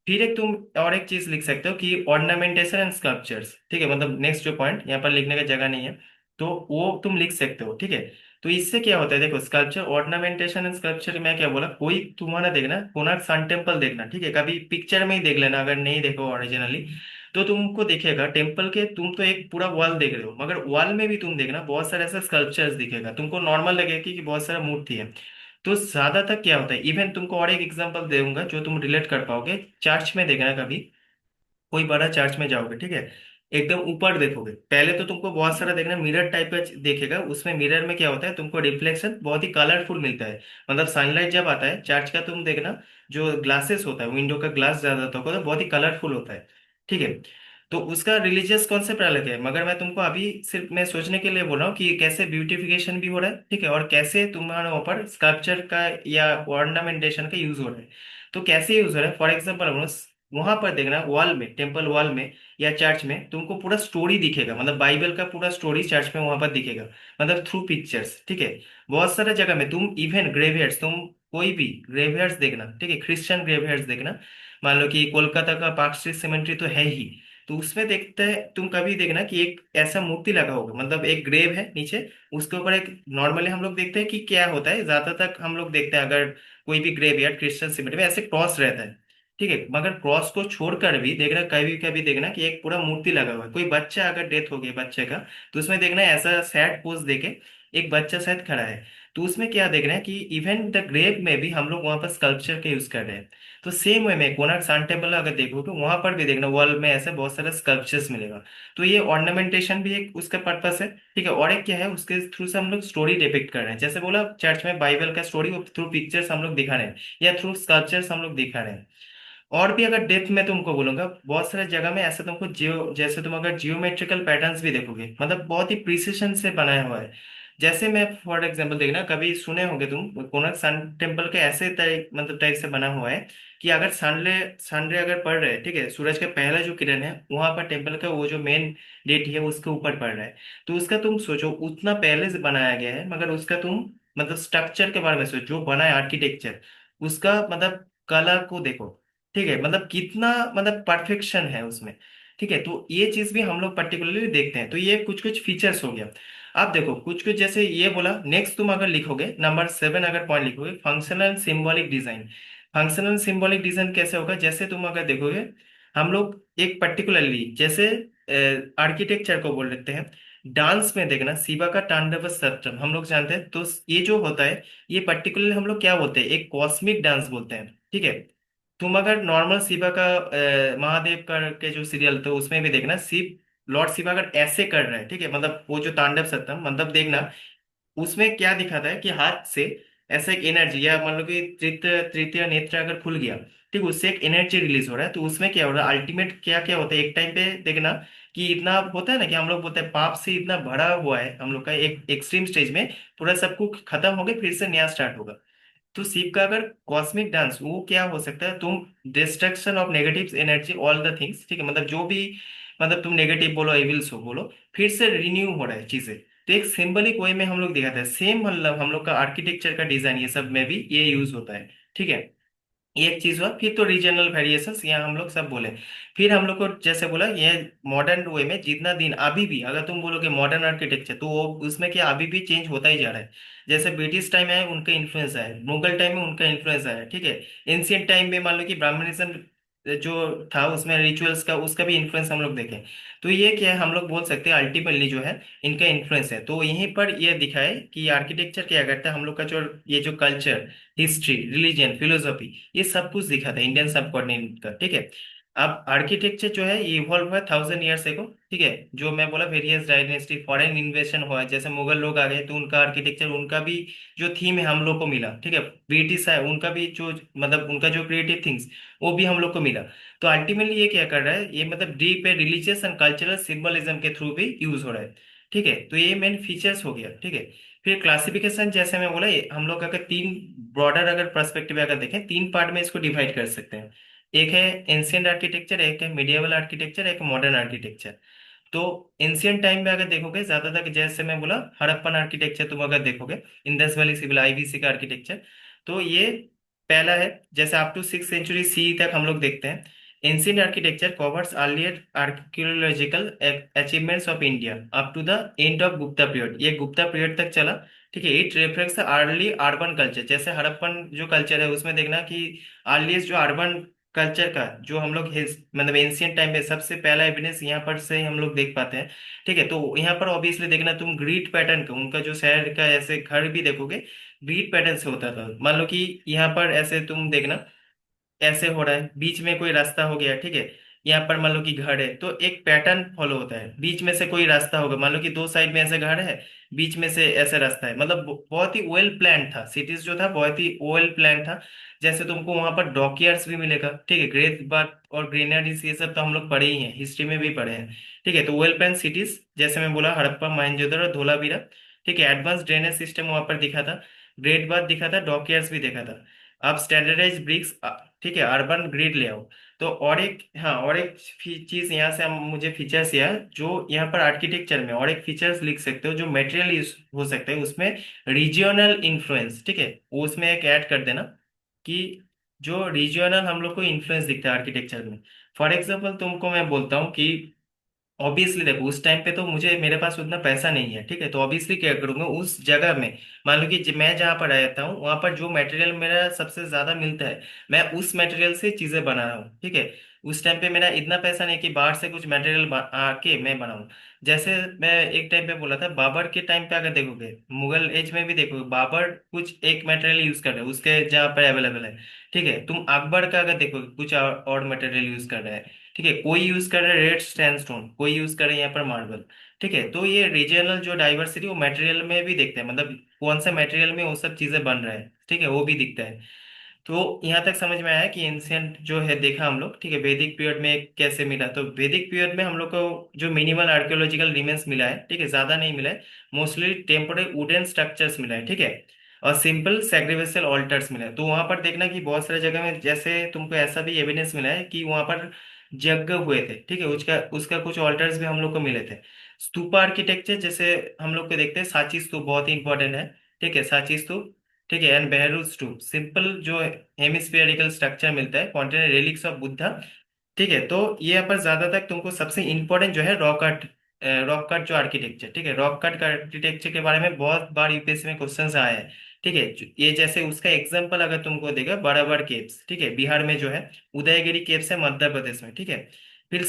फिर एक तुम और एक चीज लिख सकते हो कि ऑर्नामेंटेशन एंड स्कल्पचर्स, ठीक है, मतलब नेक्स्ट जो पॉइंट यहाँ पर लिखने का जगह नहीं है, तो वो तुम लिख सकते हो, ठीक है। तो इससे क्या होता है, देखो स्कल्पचर, ऑर्नामेंटेशन एंड स्कल्पचर, मैं क्या बोला, कोई तुम्हारा देखना कोणार्क सन टेम्पल देखना, ठीक है, कभी पिक्चर में ही देख लेना अगर नहीं देखो ओरिजिनली, तो तुमको दिखेगा टेम्पल के, तुम तो एक पूरा वॉल देख रहे हो, मगर वॉल में भी तुम देखना बहुत सारे ऐसे स्कल्पचर्स दिखेगा, तुमको नॉर्मल लगेगा कि बहुत सारा मूर्ति है। तो ज्यादातर क्या होता है, इवन तुमको और एक एग्जांपल दूंगा जो तुम रिलेट कर पाओगे, चर्च में देखना कभी, कोई बड़ा चर्च में जाओगे, ठीक है, एकदम ऊपर देखोगे, पहले तो तुमको बहुत सारा देखना मिरर टाइप का देखेगा, उसमें मिरर में क्या होता है, तुमको रिफ्लेक्शन बहुत ही कलरफुल मिलता है, मतलब सनलाइट जब आता है चर्च का, तुम देखना जो ग्लासेस होता है, विंडो का ग्लास ज्यादा होता है तो बहुत ही कलरफुल होता है, ठीक है। तो उसका रिलीजियस कॉन्सेप्ट अलग है, मगर मैं तुमको अभी सिर्फ मैं सोचने के लिए बोल रहा हूँ कि कैसे ब्यूटिफिकेशन भी हो रहा है, ठीक है, और कैसे तुम्हारे ऊपर स्कल्पचर का या ऑर्नामेंटेशन का यूज हो रहा है। तो कैसे यूज हो रहा है, फॉर एग्जाम्पल वहां पर देखना वॉल में, टेम्पल वॉल में या चर्च में तुमको पूरा स्टोरी दिखेगा, मतलब बाइबल का पूरा स्टोरी चर्च में वहां पर दिखेगा, मतलब थ्रू पिक्चर्स, ठीक है। बहुत सारे जगह में तुम इवन ग्रेवयार्ड्स, तुम कोई भी ग्रेवयार्ड्स देखना, ठीक है, क्रिश्चियन ग्रेवयार्ड्स देखना, मान लो कि कोलकाता का पार्क स्ट्रीट सिमेट्री तो है ही, तो उसमें देखते हैं तुम कभी देखना कि एक ऐसा मूर्ति लगा होगा, मतलब एक ग्रेव है नीचे, उसके ऊपर एक, नॉर्मली हम लोग देखते हैं कि क्या होता है, ज्यादातर हम लोग देखते हैं अगर कोई भी ग्रेव यार्ड क्रिश्चियन सिमेट्री में ऐसे क्रॉस रहता है, ठीक है, मगर क्रॉस को छोड़कर भी देखना, कभी कभी देखना कि एक पूरा मूर्ति लगा हुआ है, कोई बच्चा अगर डेथ हो गया बच्चे का, तो उसमें देखना ऐसा सैड पोज देके एक बच्चा शायद खड़ा है, तो उसमें क्या देखना है कि इवन द ग्रेव में भी हम लोग वहां पर स्कल्पचर के यूज कर रहे हैं। तो सेम वे में कोणार्क सन टेम्पल अगर देखोगे वहां पर भी देखना वॉल में ऐसे बहुत सारे स्कल्पचर्स मिलेगा। तो ये ऑर्नामेंटेशन भी एक उसका पर्पस है, ठीक है, और एक क्या है, उसके थ्रू से हम लोग स्टोरी डिपिक्ट कर रहे हैं, जैसे बोला चर्च में बाइबल का स्टोरी थ्रू पिक्चर्स हम लोग दिखा रहे हैं, या थ्रू स्कल्पचर्स हम लोग दिखा रहे हैं। और भी अगर डेप्थ में तुमको बोलूंगा, बहुत सारे जगह में ऐसे तुमको जियो, जैसे तुम अगर जियोमेट्रिकल पैटर्न्स भी देखोगे, मतलब बहुत ही प्रिसिशन से बनाया हुआ है। जैसे मैं फॉर एग्जांपल देखना, कभी सुने होगे तुम कोणार्क सन टेम्पल के ऐसे टाइप, मतलब टाइप से बना हुआ है कि अगर सनरे सनरे अगर पड़ रहा है, ठीक है, सूरज का पहला जो किरण है वहां पर टेम्पल का वो जो मेन डेट है उसके ऊपर पड़ रहा है। तो उसका तुम सोचो उतना पहले से बनाया गया है, मगर उसका तुम मतलब स्ट्रक्चर के बारे में सोचो, जो बना है आर्किटेक्चर, उसका मतलब कला को देखो, ठीक है, मतलब कितना, मतलब परफेक्शन है उसमें, ठीक है। तो ये चीज भी हम लोग पर्टिकुलरली देखते हैं, तो ये कुछ कुछ फीचर्स हो गया। आप देखो कुछ कुछ जैसे ये बोला, नेक्स्ट तुम अगर लिखोगे नंबर 7 अगर पॉइंट लिखोगे, functional symbolic design. Functional symbolic design कैसे होगा, जैसे तुम अगर देखोगे, हम लोग एक पर्टिकुलरली जैसे आर्किटेक्चर को बोल लेते हैं, डांस में देखना शिवा का तांडव सप्तम हम लोग जानते हैं, तो ये जो होता है, ये पर्टिकुलरली हम लोग क्या बोलते हैं, एक कॉस्मिक डांस बोलते हैं, ठीक है। तुम अगर नॉर्मल शिवा का महादेव का के जो सीरियल, तो उसमें भी देखना शिव लॉर्ड शिवा अगर ऐसे कर रहा है, ठीक है, मतलब वो जो तांडव सत्तम, मतलब देखना उसमें क्या दिखाता है कि हाथ से ऐसा एक एनर्जी, या मान लो कि तृतीय तृतीय नेत्र अगर खुल गया, ठीक, उससे एक एनर्जी रिलीज हो रहा है, तो उसमें क्या हो रहा है, अल्टीमेट क्या क्या होता है एक टाइम पे देखना, कि इतना होता है ना कि हम लोग बोलते हैं पाप से इतना भरा हुआ है हम लोग का एक एक्सट्रीम स्टेज में, पूरा सब कुछ खत्म हो गया, फिर से नया स्टार्ट होगा। तो शिव का अगर कॉस्मिक डांस वो क्या हो सकता है, तुम destruction of negative energy all the things, ठीक है, मतलब जो भी, मतलब तुम नेगेटिव बोलो एविल्स हो बोलो, फिर से रिन्यू हो रहा है चीजें। तो एक सिंबलिक वे में हम लोग दिखाते हैं सेम, मतलब हम लोग का आर्किटेक्चर का डिजाइन ये सब में भी ये यूज होता है, ठीक है। ये एक चीज हुआ, फिर तो रीजनल वेरिएशंस यहाँ हम लोग सब बोले। फिर हम लोग को जैसे बोला ये मॉडर्न वे में जितना दिन अभी भी अगर तुम बोलोगे मॉडर्न आर्किटेक्चर, तो वो उसमें क्या अभी भी चेंज होता ही जा रहा है। जैसे ब्रिटिश टाइम में आए उनका इन्फ्लुएंस आया, मुगल टाइम में उनका इन्फ्लुएंस आया, ठीक है। एंशियंट टाइम में मान लो कि ब्राह्मणिज्म जो था उसमें रिचुअल्स का उसका भी इन्फ्लुएंस हम लोग देखें। तो ये क्या है, हम लोग बोल सकते हैं अल्टीमेटली जो है इनका इन्फ्लुएंस है। तो यहीं पर ये दिखाए कि आर्किटेक्चर क्या करता है हम लोग का जो ये जो कल्चर, हिस्ट्री, रिलीजन, फिलोसॉफी, ये सब कुछ दिखा था इंडियन सब कॉन्टिनेंट का, ठीक है। अब आर्किटेक्चर जो है ये इवॉल्व हुआ 1000 ईयर्स एगो, ठीक है। जो मैं बोला वेरियस डायनेस्टी फॉरेन इन्वेशन हुआ है, जैसे मुगल लोग आ गए तो उनका आर्किटेक्चर उनका भी जो थीम है हम लोग को मिला, ठीक है। ब्रिटिश है उनका भी जो मतलब उनका जो क्रिएटिव थिंग्स वो भी हम लोग को मिला। तो अल्टीमेटली ये क्या कर रहा है, ये मतलब डीप है रिलीजियस एंड कल्चरल सिंबलिज्म के थ्रू भी यूज हो रहा है, ठीक है। तो ये मेन फीचर्स हो गया, ठीक है। फिर क्लासिफिकेशन जैसे मैं बोला हम लोग अगर तीन ब्रॉडर अगर पर्सपेक्टिव अगर देखें, तीन पार्ट में इसको डिवाइड कर सकते हैं। एक है एंशियंट आर्किटेक्चर, एक है मिडिएवल आर्किटेक्चर, एक मॉडर्न आर्किटेक्चर। तो एंशियंट टाइम में अगर देखोगे ज्यादातर जैसे मैं बोला हड़प्पन आर्किटेक्चर तुम अगर देखोगे, इंडस वैली सिविल आईवीसी का आर्किटेक्चर, तो ये पहला है। जैसे up to 6th century C तक हम लोग देखते हैं। Ancient architecture covers earlier archaeological achievements of India up to the end of Gupta period, ये गुप्ता पीरियड तक चला, ठीक है। It reflects early urban culture, जैसे हड़प्पन जो कल्चर है उसमें देखना कि अर्लीस्ट जो अर्बन कल्चर का जो हम लोग मतलब एंशियंट टाइम में सबसे पहला एविडेंस यहाँ पर से हम लोग देख पाते हैं, ठीक है। तो यहाँ पर ऑब्वियसली देखना तुम ग्रिड पैटर्न का उनका जो शहर का ऐसे घर भी देखोगे, ग्रिड पैटर्न से होता था। मान लो कि यहाँ पर ऐसे तुम देखना ऐसे हो रहा है, बीच में कोई रास्ता हो गया, ठीक है। यहाँ पर मान लो कि घर है तो एक पैटर्न फॉलो होता है, बीच में से कोई रास्ता होगा, मान लो कि दो साइड में ऐसे घर है, बीच में से ऐसे रास्ता है, मतलब बहुत ही वेल प्लान था, सिटीज जो था बहुत ही वेल प्लान था। जैसे तुमको वहां पर डॉकयार्ड्स भी मिलेगा, ठीक है। ग्रेट बात और ग्रेनारीज ये सब तो हम लोग पढ़े ही हैं, हिस्ट्री में भी पढ़े हैं, ठीक है। तो वेल प्लान सिटीज जैसे मैं बोला हड़प्पा, मोहनजोदड़ो और धोलावीरा, ठीक है। एडवांस ड्रेनेज सिस्टम वहां पर दिखा था, ग्रेट बात दिखा था, डॉकयार्ड्स भी देखा था। अब स्टैंडर्डाइज ब्रिक्स, ठीक है, अर्बन ग्रिड लेआउट। तो और एक, हाँ, और एक चीज यहाँ से हम मुझे फीचर्स या जो यहाँ पर आर्किटेक्चर में और एक फीचर्स लिख सकते हो जो मटेरियल यूज हो सकते हैं उसमें, रीजियोनल इन्फ्लुएंस, ठीक है। वो उसमें एक ऐड कर देना कि जो रीजियोनल हम लोग को इन्फ्लुएंस दिखता है आर्किटेक्चर में। फॉर एग्जाम्पल तुमको मैं बोलता हूँ कि ऑब्वियसली देखो उस टाइम पे तो मुझे मेरे पास उतना पैसा नहीं है, ठीक है। तो ऑब्वियसली क्या करूंगा उस जगह में, मान लो कि मैं जहाँ पर रहता हूँ वहां पर जो मटेरियल मेरा सबसे ज्यादा मिलता है, मैं उस मटेरियल से चीजें बना रहा हूँ, ठीक है। उस टाइम पे मेरा इतना पैसा नहीं कि बाहर से कुछ मटेरियल आके मैं बनाऊं। जैसे मैं एक टाइम पे बोला था बाबर के टाइम पे अगर देखोगे, मुगल एज में भी देखोगे बाबर कुछ एक मटेरियल यूज कर रहे हैं उसके जहाँ पर अवेलेबल है, ठीक है। तुम अकबर का अगर देखोगे कुछ और मटेरियल यूज कर रहे हैं, ठीक है। कोई यूज कर रहा है रेड सैंडस्टोन, कोई यूज कर रहा है यहाँ पर मार्बल, ठीक है। तो ये रीजनल जो डाइवर्सिटी वो मटेरियल में भी दिखता है, मतलब कौन सा मटेरियल में वो सब चीजें बन रहा है, ठीक है, वो भी दिखता है। तो यहाँ तक समझ में आया कि एंशियंट जो है देखा हम लोग, ठीक है। वैदिक पीरियड में कैसे मिला, तो वैदिक पीरियड में हम लोग को जो मिनिमल आर्कियोलॉजिकल रिमेन्स मिला है, ठीक है, ज्यादा नहीं मिला है। मोस्टली टेम्पोररी वुडन स्ट्रक्चर्स मिला है, ठीक है। और सिंपल सैक्रिफिशियल ऑल्टर्स मिला है। तो वहां पर देखना कि बहुत सारे जगह में जैसे तुमको ऐसा भी एविडेंस मिला है कि वहां पर यज्ञ हुए थे, ठीक है। उसका उसका कुछ ऑल्टर्स भी हम लोग को मिले थे। स्तूप आर्किटेक्चर जैसे हम लोग को देखते हैं सांची स्तूप बहुत ही इंपॉर्टेंट है, ठीक है, सांची स्तूप, ठीक है। एंड बेहरुज टू सिंपल जो हेमिस्फेरिकल स्ट्रक्चर मिलता है कॉन्टेनर रेलिक्स ऑफ बुद्धा, ठीक है। तो ये यहाँ पर ज्यादातर तुमको सबसे इंपॉर्टेंट जो है रॉक कट, रॉक कट जो आर्किटेक्चर, ठीक है। रॉक कट का आर्किटेक्चर के बारे में बहुत बार यूपीएससी में क्वेश्चन आए हैं, ठीक है। ये जैसे उसका एग्जांपल अगर तुमको देगा बराबर केव्स, ठीक है, बिहार में जो है उदयगिरी केव्स है मध्य प्रदेश में, ठीक है। फिर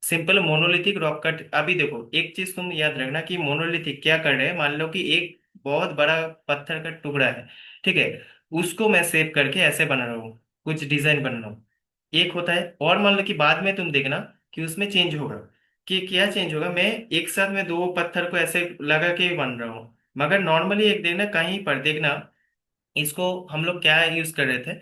सिंपल मोनोलिथिक रॉक कट। अभी देखो एक चीज तुम याद रखना कि मोनोलिथिक क्या कर रहे हैं, मान लो कि एक बहुत बड़ा पत्थर का टुकड़ा है, ठीक है, उसको मैं सेव करके ऐसे बना रहा हूँ, कुछ डिजाइन बना रहा हूँ, एक होता है। और मान लो कि बाद में तुम देखना कि उसमें चेंज होगा, कि क्या चेंज होगा, मैं एक साथ में दो पत्थर को ऐसे लगा के बन रहा हूँ। मगर नॉर्मली एक देखना, कहीं पर देखना, इसको हम लोग क्या यूज कर रहे थे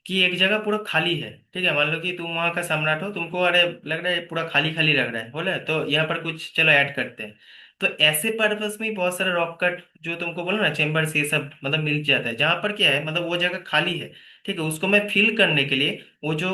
कि एक जगह पूरा खाली है, ठीक है, मान लो कि तुम वहां का सम्राट हो, तुमको अरे लग रहा है पूरा खाली खाली लग रहा है बोले, तो यहाँ पर कुछ चलो ऐड करते हैं। तो ऐसे पर्पस में बहुत सारे रॉक कट जो तुमको बोलो ना चेम्बर्स, ये सब मतलब मिल जाता है, जहां पर क्या है मतलब वो जगह खाली है। ठीक है, उसको मैं फिल करने के लिए वो जो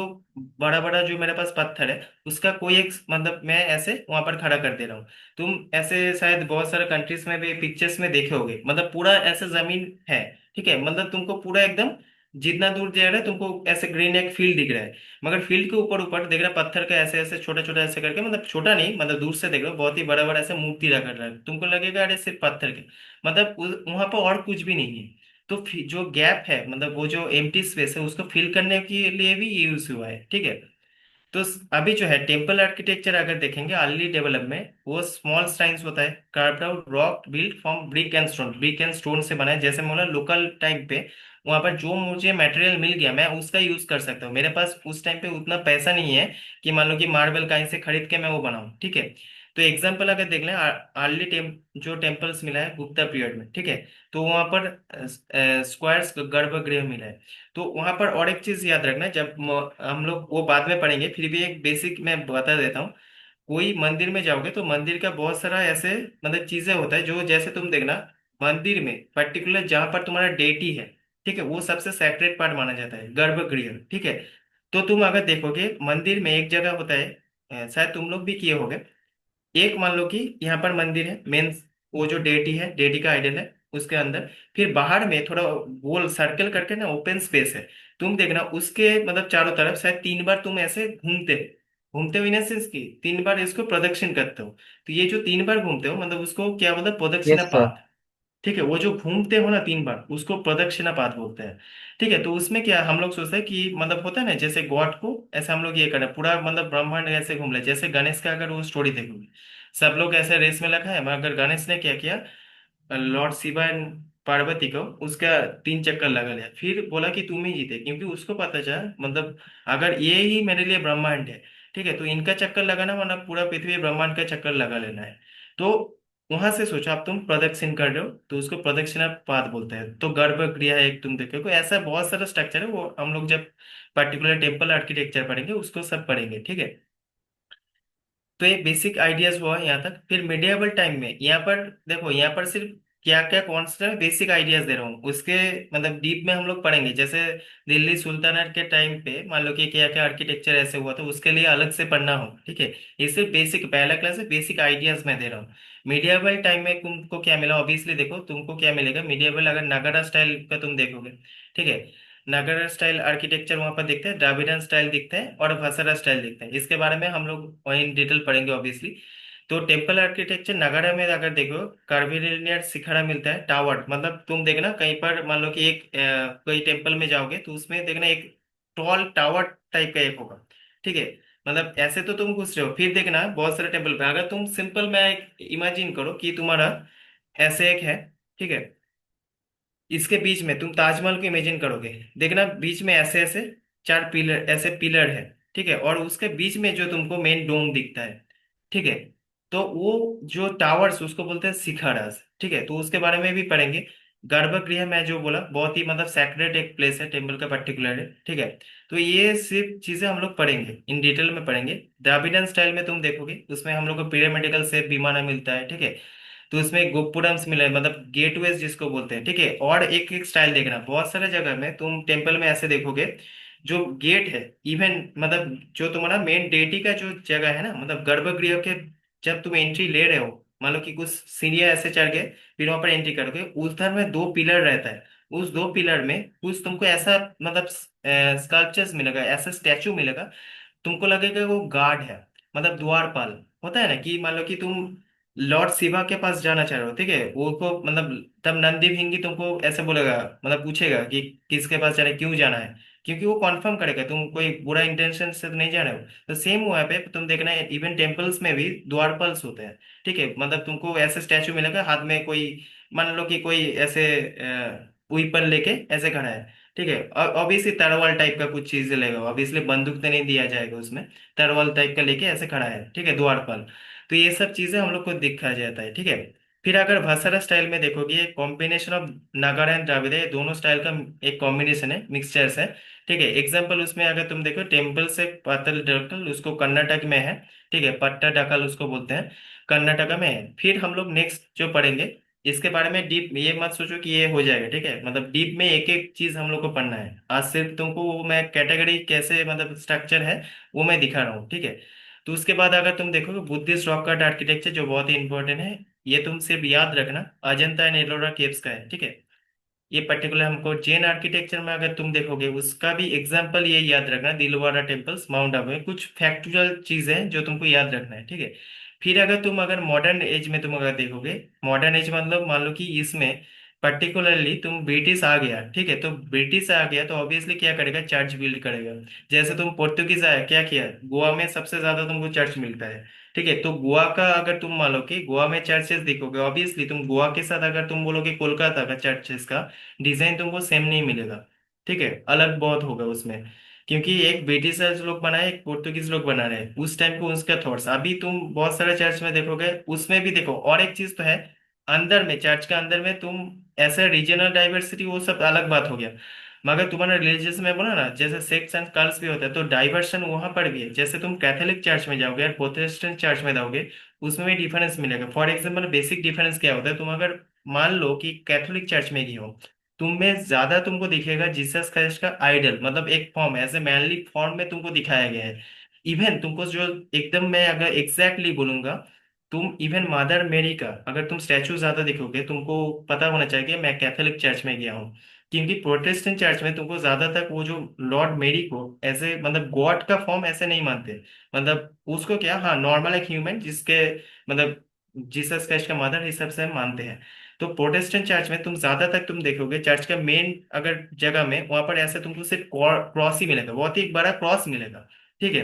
बड़ा बड़ा जो मेरे पास पत्थर है, उसका कोई एक मतलब मैं ऐसे वहां पर खड़ा कर दे रहा हूँ। तुम ऐसे शायद बहुत सारे कंट्रीज में भी पिक्चर्स में देखे होगे, मतलब पूरा ऐसे जमीन है, ठीक है, मतलब तुमको पूरा एकदम जितना दूर जा रहा है तुमको ऐसे ग्रीन एक फील्ड दिख रहा है। मगर फील्ड के ऊपर ऊपर देख रहा है पत्थर का ऐसे ऐसे छोटा छोटा ऐसे करके, मतलब छोटा नहीं, मतलब दूर से देख रहे हो बहुत ही बड़ा बड़ा ऐसे मूर्ति रखा रहा है, तुमको लगेगा अरे सिर्फ पत्थर के, मतलब वहां पर और कुछ भी नहीं है। तो जो गैप है, मतलब वो जो एम्प्टी स्पेस है, उसको फिल करने के लिए भी यूज हुआ है, ठीक है। तो अभी जो है टेम्पल आर्किटेक्चर अगर देखेंगे अर्ली डेवलपमेंट, वो स्मॉल श्राइन्स होता है, carved out rock built from brick and stone से बना है, जैसे मैं बोला लोकल टाइम पे वहां पर जो मुझे मटेरियल मिल गया मैं उसका यूज कर सकता हूँ। मेरे पास उस टाइम पे उतना पैसा नहीं है कि मान लो कि मार्बल कहीं से खरीद के मैं वो बनाऊं, ठीक है। तो एग्जाम्पल अगर देख लें, अर्ली जो टेम्पल्स मिला है गुप्ता पीरियड में, ठीक है, तो वहां पर स्क्वायर्स गर्भगृह मिला है। तो वहां पर और एक चीज याद रखना, जब हम लोग वो बाद में पढ़ेंगे, फिर भी एक बेसिक मैं बता देता हूँ। कोई मंदिर में जाओगे तो मंदिर का बहुत सारा ऐसे मतलब चीजें होता है, जो जैसे तुम देखना मंदिर में पर्टिकुलर जहां पर तुम्हारा डेटी है, ठीक है, वो सबसे सेक्रेट पार्ट माना जाता है, गर्भगृह, ठीक है। तो तुम अगर देखोगे मंदिर में एक जगह होता है, शायद तुम लोग भी किए होगे, एक मान लो कि यहाँ पर मंदिर है मेन, वो जो डेटी है, डेटी का आइडल है उसके अंदर, फिर बाहर में थोड़ा गोल सर्कल करके ना ओपन स्पेस है। तुम देखना उसके मतलब चारों तरफ शायद 3 बार तुम ऐसे घूमते हो, घूमते हो इन सेंस की 3 बार इसको प्रदक्षिण करते हो। तो ये जो 3 बार घूमते हो मतलब उसको क्या बोलते हैं, प्रदक्षिणा यस सर। पाथ। ठीक है, वो जो घूमते हो ना 3 बार उसको प्रदक्षिणा पाठ बोलते हैं। ठीक है, तो उसमें क्या हम लोग सोचते हैं कि मतलब होता है ना जैसे गॉड को ऐसे हम लोग ये करें पूरा मतलब ब्रह्मांड ऐसे घूम ले, जैसे गणेश का अगर वो स्टोरी देखोगे, सब लोग ऐसे रेस में लगा है, मगर गणेश ने क्या किया, लॉर्ड शिवा एंड पार्वती को उसका 3 चक्कर लगा लिया, फिर बोला कि तुम ही जीते, क्योंकि उसको पता चला मतलब अगर ये ही मेरे लिए ब्रह्मांड है, ठीक है, तो इनका चक्कर लगाना मतलब पूरा पृथ्वी ब्रह्मांड का चक्कर लगा लेना है। तो वहां से सोचो आप तुम प्रदक्षिण कर रहे हो तो उसको प्रदक्षिणा पाद बोलते हैं। तो गर्भगृह एक तुम देखो कोई ऐसा बहुत सारा स्ट्रक्चर है, वो हम लोग जब पर्टिकुलर टेम्पल आर्किटेक्चर पढ़ेंगे उसको सब पढ़ेंगे, ठीक है। तो ये बेसिक आइडियाज हुआ यहाँ तक। फिर मिडिएवल टाइम में यहाँ पर देखो, यहाँ पर सिर्फ क्या क्या कौन सा बेसिक आइडियाज दे रहा हूँ, उसके मतलब डीप में हम लोग पढ़ेंगे, जैसे दिल्ली सुल्तानेट के टाइम पे मान लो कि क्या क्या आर्किटेक्चर ऐसे हुआ था उसके लिए अलग से पढ़ना हो, ठीक है। ये सिर्फ बेसिक पहला क्लास है, बेसिक आइडियाज मैं दे रहा हूँ। मिडिएवल टाइम में तुमको क्या मिला, ऑब्वियसली देखो तुमको क्या मिलेगा, मिडिएवल अगर नगारा स्टाइल का तुम देखोगे, ठीक है, नगर स्टाइल आर्किटेक्चर वहां पर दिखते हैं, द्राविडन स्टाइल दिखते हैं और वसरा स्टाइल दिखते हैं, इसके बारे में हम लोग इन डिटेल पढ़ेंगे ऑब्वियसली। तो टेम्पल आर्किटेक्चर नगारा में अगर देखो कर्विलिनियर शिखरा मिलता है, टावर, मतलब तुम देखना कहीं पर मान लो कि एक कोई टेम्पल में जाओगे तो उसमें देखना एक टॉल टावर टाइप का एक होगा, ठीक है। मतलब ऐसे तो तुम घुस रहे हो, फिर देखना बहुत सारे टेम्पल पे अगर तुम सिंपल में इमेजिन करो कि तुम्हारा ऐसे एक है, ठीक है, इसके बीच में तुम ताजमहल को इमेजिन करोगे, देखना बीच में ऐसे ऐसे 4 पिलर ऐसे पिलर है, ठीक है, और उसके बीच में जो तुमको मेन डोम दिखता है, ठीक है, तो वो जो टावर्स उसको बोलते हैं शिखरास, ठीक है, तो उसके बारे में भी पढ़ेंगे। गर्भगृह में जो बोला बहुत ही मतलब सैक्रेड एक प्लेस है, टेम्पल का पर्टिकुलर है, ठीक है। तो ये सिर्फ चीजें हम लोग पढ़ेंगे, इन डिटेल में पढ़ेंगे। द्राविडन स्टाइल में तुम देखोगे उसमें हम लोग को पिरामिडिकल शेप विमाना मिलता है, ठीक है। तो उसमें गोपुरम्स मिले मतलब गेटवेज जिसको बोलते हैं, ठीक है। और एक एक स्टाइल देखना, बहुत सारे जगह में तुम टेम्पल में ऐसे देखोगे जो गेट है, इवन मतलब जो तुम्हारा मेन डेटी का जो जगह है ना, मतलब गर्भगृह के जब तुम एंट्री ले रहे हो, मान लो कि कुछ सीढ़ियां ऐसे चढ़ गए, फिर वहां पर एंट्री करोगे, उधर में 2 पिलर रहता है, उस 2 पिलर में कुछ तुमको ऐसा मतलब स्कल्पचर्स मिलेगा, ऐसा स्टैचू मिलेगा, तुमको लगेगा वो गार्ड है, मतलब द्वारपाल। होता है ना कि मान लो कि तुम लॉर्ड शिवा के पास जाना चाह रहे हो, ठीक है, वो को मतलब तब नंदी भिंगी तुमको ऐसे बोलेगा, मतलब पूछेगा कि किसके पास जाना है, क्यों जाना है, क्योंकि वो कॉन्फर्म करेगा तुम कोई बुरा इंटेंशन से तो नहीं जा रहे हो। तो सेम हुआ पे तुम देखना है इवन टेम्पल्स में भी द्वारपाल्स होते हैं, ठीक है, मतलब तुमको ऐसे स्टैचू मिलेगा हाथ में कोई, मान लो कि कोई ऐसे वेपन लेके ऐसे खड़ा है, ठीक है, ऑब्वियसली तलवार टाइप का कुछ चीज लेगा, ऑब्वियसली बंदूक तो नहीं दिया जाएगा उसमें, तलवार टाइप का लेके ऐसे खड़ा है, ठीक है, द्वारपाल। तो ये सब चीजें हम लोग को दिखा जाता है, ठीक है। फिर अगर भाषारा स्टाइल में देखोगे, कॉम्बिनेशन ऑफ नागारा एंड द्राविड़, ये दोनों स्टाइल का एक कॉम्बिनेशन है, मिक्सचर्स है, ठीक है। एग्जाम्पल उसमें अगर तुम देखो, टेम्पल से पातल डकल, उसको कर्नाटक में है, ठीक है, पट्टा डकल उसको बोलते हैं, कर्नाटका में है। फिर हम लोग नेक्स्ट जो पढ़ेंगे, इसके बारे में डीप ये मत सोचो कि ये हो जाएगा, ठीक है, मतलब डीप में एक एक चीज हम लोग को पढ़ना है। आज सिर्फ तुमको वो मैं कैटेगरी कैसे मतलब स्ट्रक्चर है वो मैं दिखा रहा हूँ, ठीक है। तो उसके बाद अगर तुम देखोगे बुद्धिस्ट रॉक कट आर्किटेक्चर, जो बहुत ही इंपॉर्टेंट है, ये तुम सिर्फ याद रखना, अजंता एंड एलोरा केव्स का है, ठीक है। ये पर्टिकुलर हमको जैन आर्किटेक्चर में अगर तुम देखोगे, उसका भी एग्जाम्पल ये याद रखना, दिलवारा टेम्पल्स, माउंट आबू में कुछ फैक्चुअल चीजें हैं जो तुमको याद रखना है, ठीक है। फिर अगर मॉडर्न एज में तुम अगर देखोगे, मॉडर्न एज मतलब मान लो कि इसमें पर्टिकुलरली तुम ब्रिटिश आ गया, ठीक है, तो ब्रिटिश आ गया तो ऑब्वियसली क्या करेगा, चर्च बिल्ड करेगा। जैसे तुम पोर्तुगीज आया, क्या किया, गोवा में सबसे ज्यादा तुमको चर्च मिलता है, ठीक है। तो गोवा का अगर तुम मान लो कि गोवा में चर्चेस देखोगे, ऑब्वियसली तुम गोवा के साथ अगर तुम बोलोगे कोलकाता का चर्चेस का डिजाइन तुमको सेम नहीं मिलेगा, ठीक है, अलग बहुत होगा उसमें। क्योंकि एक ब्रिटिशर्स लोग बनाए, एक पोर्तुगीज लोग बना रहे हैं उस टाइम को, उसका थॉट्स। अभी तुम बहुत सारे चर्च में देखोगे, उसमें भी देखो, और एक चीज तो है, अंदर में चर्च के अंदर में तुम ऐसे रीजनल डाइवर्सिटी, वो सब अलग बात हो गया। मगर तुम्हारा रिलीजियस में बोला ना, जैसे सेक्ट्स एंड कल्ट्स भी होता है, तो डाइवर्शन वहां पर भी है। जैसे तुम कैथोलिक चर्च में जाओगे और प्रोटेस्टेंट चर्च में जाओगे, उसमें भी डिफरेंस मिलेगा। फॉर एग्जाम्पल, बेसिक डिफरेंस क्या होता है, तुम अगर मान लो कि कैथोलिक चर्च में गए हो, तुम में ज्यादा तुमको दिखेगा जीसस क्राइस्ट का आइडल, मतलब एक फॉर्म ऐसे मैनली फॉर्म में तुमको दिखाया गया है। इवन तुमको जो एकदम मैं अगर एग्जैक्टली बोलूंगा, तुम इवन मदर मेरी का अगर तुम स्टैचू ज्यादा देखोगे, तुमको पता होना चाहिए कि मैं कैथोलिक चर्च में गया हूँ। क्योंकि प्रोटेस्टेंट चर्च में तुमको ज्यादा तक वो जो लॉर्ड मेरी को ऐसे मतलब गॉड का फॉर्म ऐसे नहीं मानते। मतलब उसको क्या, हाँ, नॉर्मल एक ह्यूमन जिसके मतलब जीसस क्राइस्ट का मदर हिसाब से हम मानते हैं। तो प्रोटेस्टेंट चर्च में तुम ज्यादातर तुम देखोगे, चर्च का मेन अगर जगह में, वहां पर ऐसे तुमको सिर्फ क्रॉस ही मिलेगा, बहुत ही एक बड़ा क्रॉस मिलेगा, ठीक है।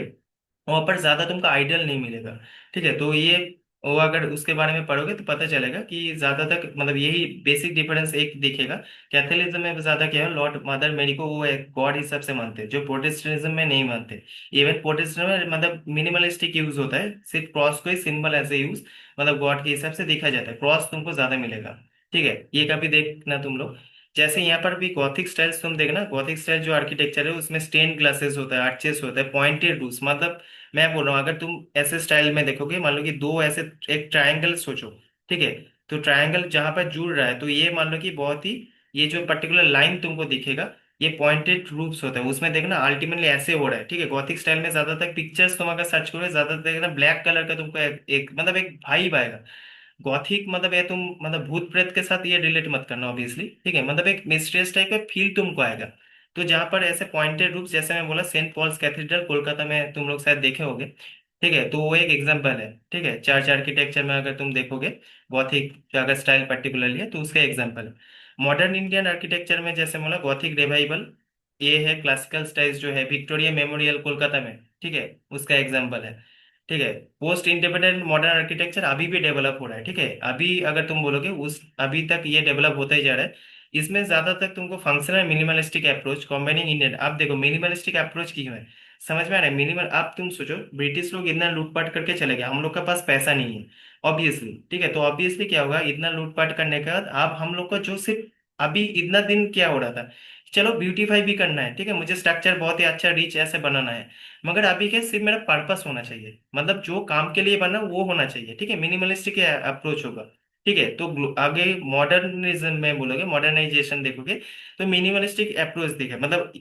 वहां पर ज्यादा तुमको आइडल नहीं मिलेगा, ठीक है। तो ये वो अगर उसके बारे में पढ़ोगे तो पता चलेगा कि ज्यादातर मतलब यही बेसिक डिफरेंस एक दिखेगा। कैथोलिज्म में ज्यादा क्या है, लॉर्ड मदर मेरी को वो एक गॉड हिसाब से मानते हैं, जो प्रोटेस्टेंटिज्म में नहीं मानते। इवन प्रोटेस्टेंट में मतलब मिनिमलिस्टिक यूज होता है, सिर्फ क्रॉस को ही सिंबल ऐसे यूज, मतलब गॉड के हिसाब से देखा जाता है, क्रॉस तुमको ज्यादा मिलेगा, ठीक है। ये कभी देखना तुम लोग। जैसे यहाँ पर भी गॉथिक स्टाइल्स तुम देखना, गॉथिक स्टाइल जो आर्किटेक्चर है उसमें स्टेन ग्लासेस होता है, आर्चेस होता है, पॉइंटेड रूफ्स, मतलब मैं बोल रहा हूँ अगर तुम ऐसे स्टाइल में देखोगे, मान लो कि दो ऐसे एक ट्रायंगल सोचो, ठीक है। तो ट्रायंगल जहां पर जुड़ रहा है, तो ये मान लो कि बहुत ही, ये जो पर्टिकुलर लाइन तुमको दिखेगा, ये पॉइंटेड रूप्स होता है, उसमें देखना अल्टीमेटली ऐसे हो रहा है, ठीक है। गॉथिक स्टाइल में ज्यादातर पिक्चर्स तुम अगर सर्च करोगे, ज्यादातर देखना ब्लैक कलर का तुमको एक मतलब एक वाइब आएगा। गॉथिक मतलब ये तुम मतलब भूत प्रेत के साथ ये रिलेट मत करना ऑब्वियसली, ठीक है, मतलब एक मिस्ट्रियस टाइप का फील तुमको आएगा। तो जहां पर ऐसे पॉइंटेड रूप, जैसे मैं बोला सेंट पॉल्स कैथेड्रल कोलकाता में तुम लोग शायद देखे होगे, ठीक है, तो वो एक एग्जांपल है, ठीक है। चर्च आर्किटेक्चर में अगर तुम देखोगे, गॉथिक अगर स्टाइल पर्टिकुलरली है तो उसका एग्जांपल है। मॉडर्न इंडियन आर्किटेक्चर में जैसे बोला गॉथिक रिवाइवल, ये है क्लासिकल स्टाइल्स जो है विक्टोरिया मेमोरियल कोलकाता में, ठीक है, उसका एग्जांपल है, ठीक है। पोस्ट इंडिपेंडेंट मॉडर्न आर्किटेक्चर अभी भी डेवलप हो रहा है, ठीक है। अभी अगर तुम बोलोगे उस अभी तक ये डेवलप होता ही जा रहा है। इसमें ज्यादातर तुमको functional minimalistic approach combining Indian, आप देखो मिनिमलिस्टिक अप्रोच की है, समझ में आ रहा है मिनिमल। आप तुम सोचो, ब्रिटिश लोग इतना लूटपाट करके चले गए, हम लोग के पास पैसा नहीं है ऑब्वियसली, ठीक है। तो ऑब्वियसली क्या होगा, इतना लूटपाट करने के बाद आप हम लोग को जो सिर्फ अभी इतना दिन क्या हो रहा था, चलो ब्यूटीफाई भी करना है, ठीक है, मुझे स्ट्रक्चर बहुत ही अच्छा रिच ऐसे बनाना है, मगर अभी क्या, सिर्फ मेरा पर्पस होना चाहिए, मतलब जो काम के लिए बना वो होना चाहिए, ठीक है, मिनिमलिस्टिक अप्रोच होगा, ठीक है। तो आगे मॉडर्निज्म में बोलोगे, मॉडर्नाइजेशन देखोगे, तो मिनिमलिस्टिक अप्रोच दिखे, मतलब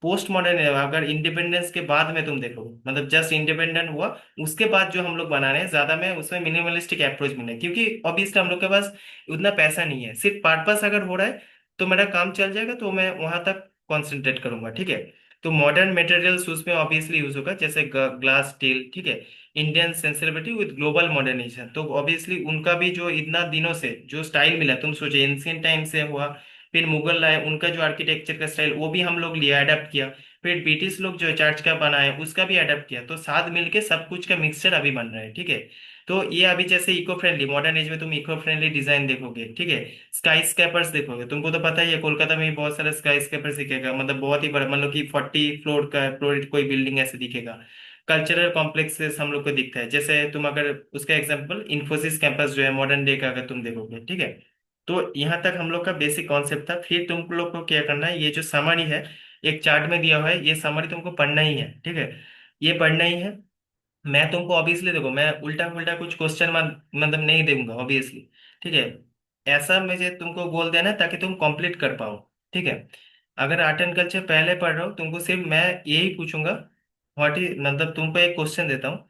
पोस्ट मॉडर्न, अगर इंडिपेंडेंस के बाद में तुम देखोगे, मतलब जस्ट इंडिपेंडेंट हुआ उसके बाद जो हम लोग बना रहे हैं, ज्यादा में उसमें मिनिमलिस्टिक अप्रोच मिले, क्योंकि ऑब्वियसली हम लोग के पास उतना पैसा नहीं है, सिर्फ पर्पस अगर हो रहा है तो मेरा काम चल जाएगा, तो मैं वहां तक कॉन्सेंट्रेट करूंगा, ठीक है। तो मॉडर्न मटेरियल्स उसमें ऑब्वियसली यूज होगा, जैसे ग्लास स्टील, ठीक है। Indian sensibility with global modernisation, तो ऑब्वियसली उनका भी जो इतना दिनों से जो स्टाइल मिला, तुम सोचो एंशियंट टाइम से हुआ, फिर मुगल आए, उनका जो आर्किटेक्चर का स्टाइल वो भी हम लोग लिया, अडेप्ट किया। फिर ब्रिटिश लोग जो चर्च का बनाए उसका भी अडेप्ट किया, तो साथ मिलके सब कुछ का मिक्सचर अभी बन रहा है, ठीक है। तो ये अभी जैसे इको फ्रेंडली मॉडर्न एज में तुम इको फ्रेंडली डिजाइन देखोगे, ठीक है। स्काई स्केपर्स देखोगे, तुमको तो पता ही है कोलकाता में भी बहुत सारे स्काई स्केपर्स दिखेगा, मतलब बहुत ही बड़ा, मतलब कि 40 फ्लोर का फ्लोर कोई बिल्डिंग ऐसे दिखेगा। कल्चरल कॉम्प्लेक्सेस हम लोग को दिखता है। जैसे तुम अगर उसका एग्जांपल इंफोसिस कैंपस जो है मॉडर्न डे का अगर तुम देखोगे, ठीक है। तो यहाँ तक हम लोग का बेसिक कॉन्सेप्ट था। फिर तुम लोग को क्या करना है, ये जो समरी है एक चार्ट में दिया हुआ है, ये समरी तुमको पढ़ना ही है, ठीक है। ये पढ़ना ही है। मैं तुमको ऑब्वियसली देखो, मैं उल्टा पुल्टा कुछ क्वेश्चन मतलब नहीं दूंगा ऑब्वियसली, ठीक है। ऐसा मुझे तुमको बोल देना है ताकि तुम कंप्लीट कर पाओ, ठीक है। अगर आर्ट एंड कल्चर पहले पढ़ रहे हो, तुमको सिर्फ मैं यही पूछूंगा, व्हाट इज, मतलब तुमको एक क्वेश्चन देता हूँ,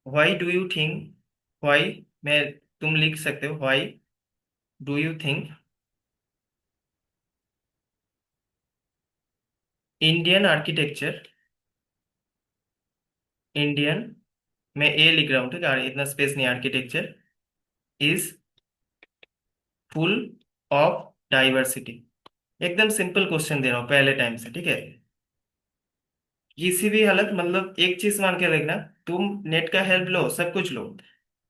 why do you think, why, मैं, तुम लिख सकते हो, why do you think Indian architecture, Indian, मैं ए लिख रहा हूँ, ठीक है, इतना स्पेस नहीं, architecture is full of diversity. एकदम सिंपल क्वेश्चन दे रहा हूँ पहले टाइम से, ठीक है। किसी भी हालत, मतलब एक चीज मान के देखना, तुम नेट का हेल्प लो, सब कुछ लो,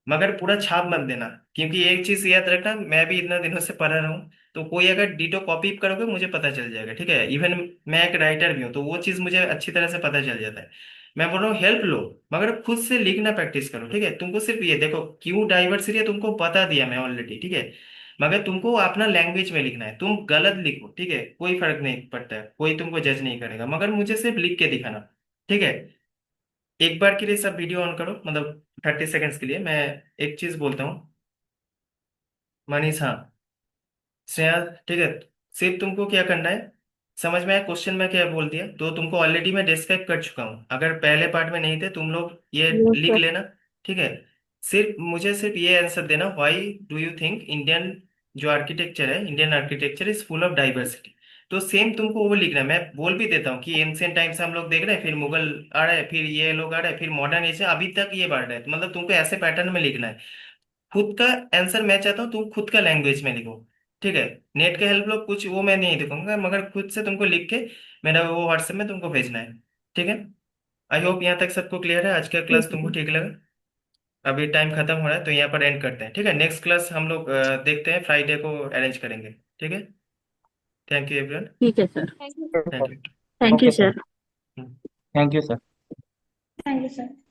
मगर पूरा छाप मत देना। क्योंकि एक चीज याद रखना, मैं भी इतना दिनों से पढ़ रहा हूँ, तो कोई अगर डिटो कॉपी करोगे मुझे पता चल जाएगा, ठीक है। इवन मैं एक राइटर भी हूँ, तो वो चीज मुझे अच्छी तरह से पता चल जाता है। मैं बोल रहा हूँ हेल्प लो, मगर खुद से लिखना प्रैक्टिस करो, ठीक है। तुमको सिर्फ ये देखो, क्यों डाइवर्सिटी है तुमको बता दिया मैं ऑलरेडी, ठीक है। मगर तुमको अपना लैंग्वेज में लिखना है, तुम गलत लिखो, ठीक है, कोई फर्क नहीं पड़ता है, कोई तुमको जज नहीं करेगा, मगर मुझे सिर्फ लिख के दिखाना, ठीक है। एक बार के लिए सब वीडियो ऑन करो, मतलब 30 सेकेंड्स के लिए। मैं एक चीज बोलता हूँ, मनीष, हाँ, श्रेया, ठीक है। सिर्फ तुमको क्या करना है, समझ में आया क्वेश्चन में क्या बोल दिया, तो तुमको ऑलरेडी मैं डिस्क्राइब कर चुका हूँ, अगर पहले पार्ट में नहीं थे तुम लोग ये यस लिख सर। लेना, ठीक है। सिर्फ मुझे सिर्फ ये आंसर देना, why do you think Indian जो आर्किटेक्चर है, Indian architecture is full of diversity. तो सेम तुमको वो लिखना है। मैं बोल भी देता हूँ कि एंशियंट टाइम से हम लोग देख रहे हैं, फिर मुगल आ रहे हैं, फिर ये लोग आ रहे हैं, फिर मॉडर्न एज है, अभी तक ये बढ़ रहा है, तो मतलब तुमको ऐसे पैटर्न में लिखना है। खुद का आंसर मैं चाहता हूँ तुम खुद का लैंग्वेज में लिखो, ठीक है। नेट का हेल्प लो कुछ, वो मैं नहीं देखूंगा, मगर खुद से तुमको लिख के मेरा वो व्हाट्सएप में तुमको भेजना है, ठीक है। आई होप यहाँ तक सबको क्लियर है, आज का क्लास ठीक है तुमको सर। ठीक लगा। अभी टाइम खत्म हो रहा है तो यहाँ पर एंड करते हैं, ठीक है। नेक्स्ट क्लास हम लोग देखते हैं, फ्राइडे को अरेंज करेंगे, ठीक है। Thank you everyone. ठीक है sir. Thank you sir. Thank thank you okay sir. Sir. You. Thank you sir. Thank you sir.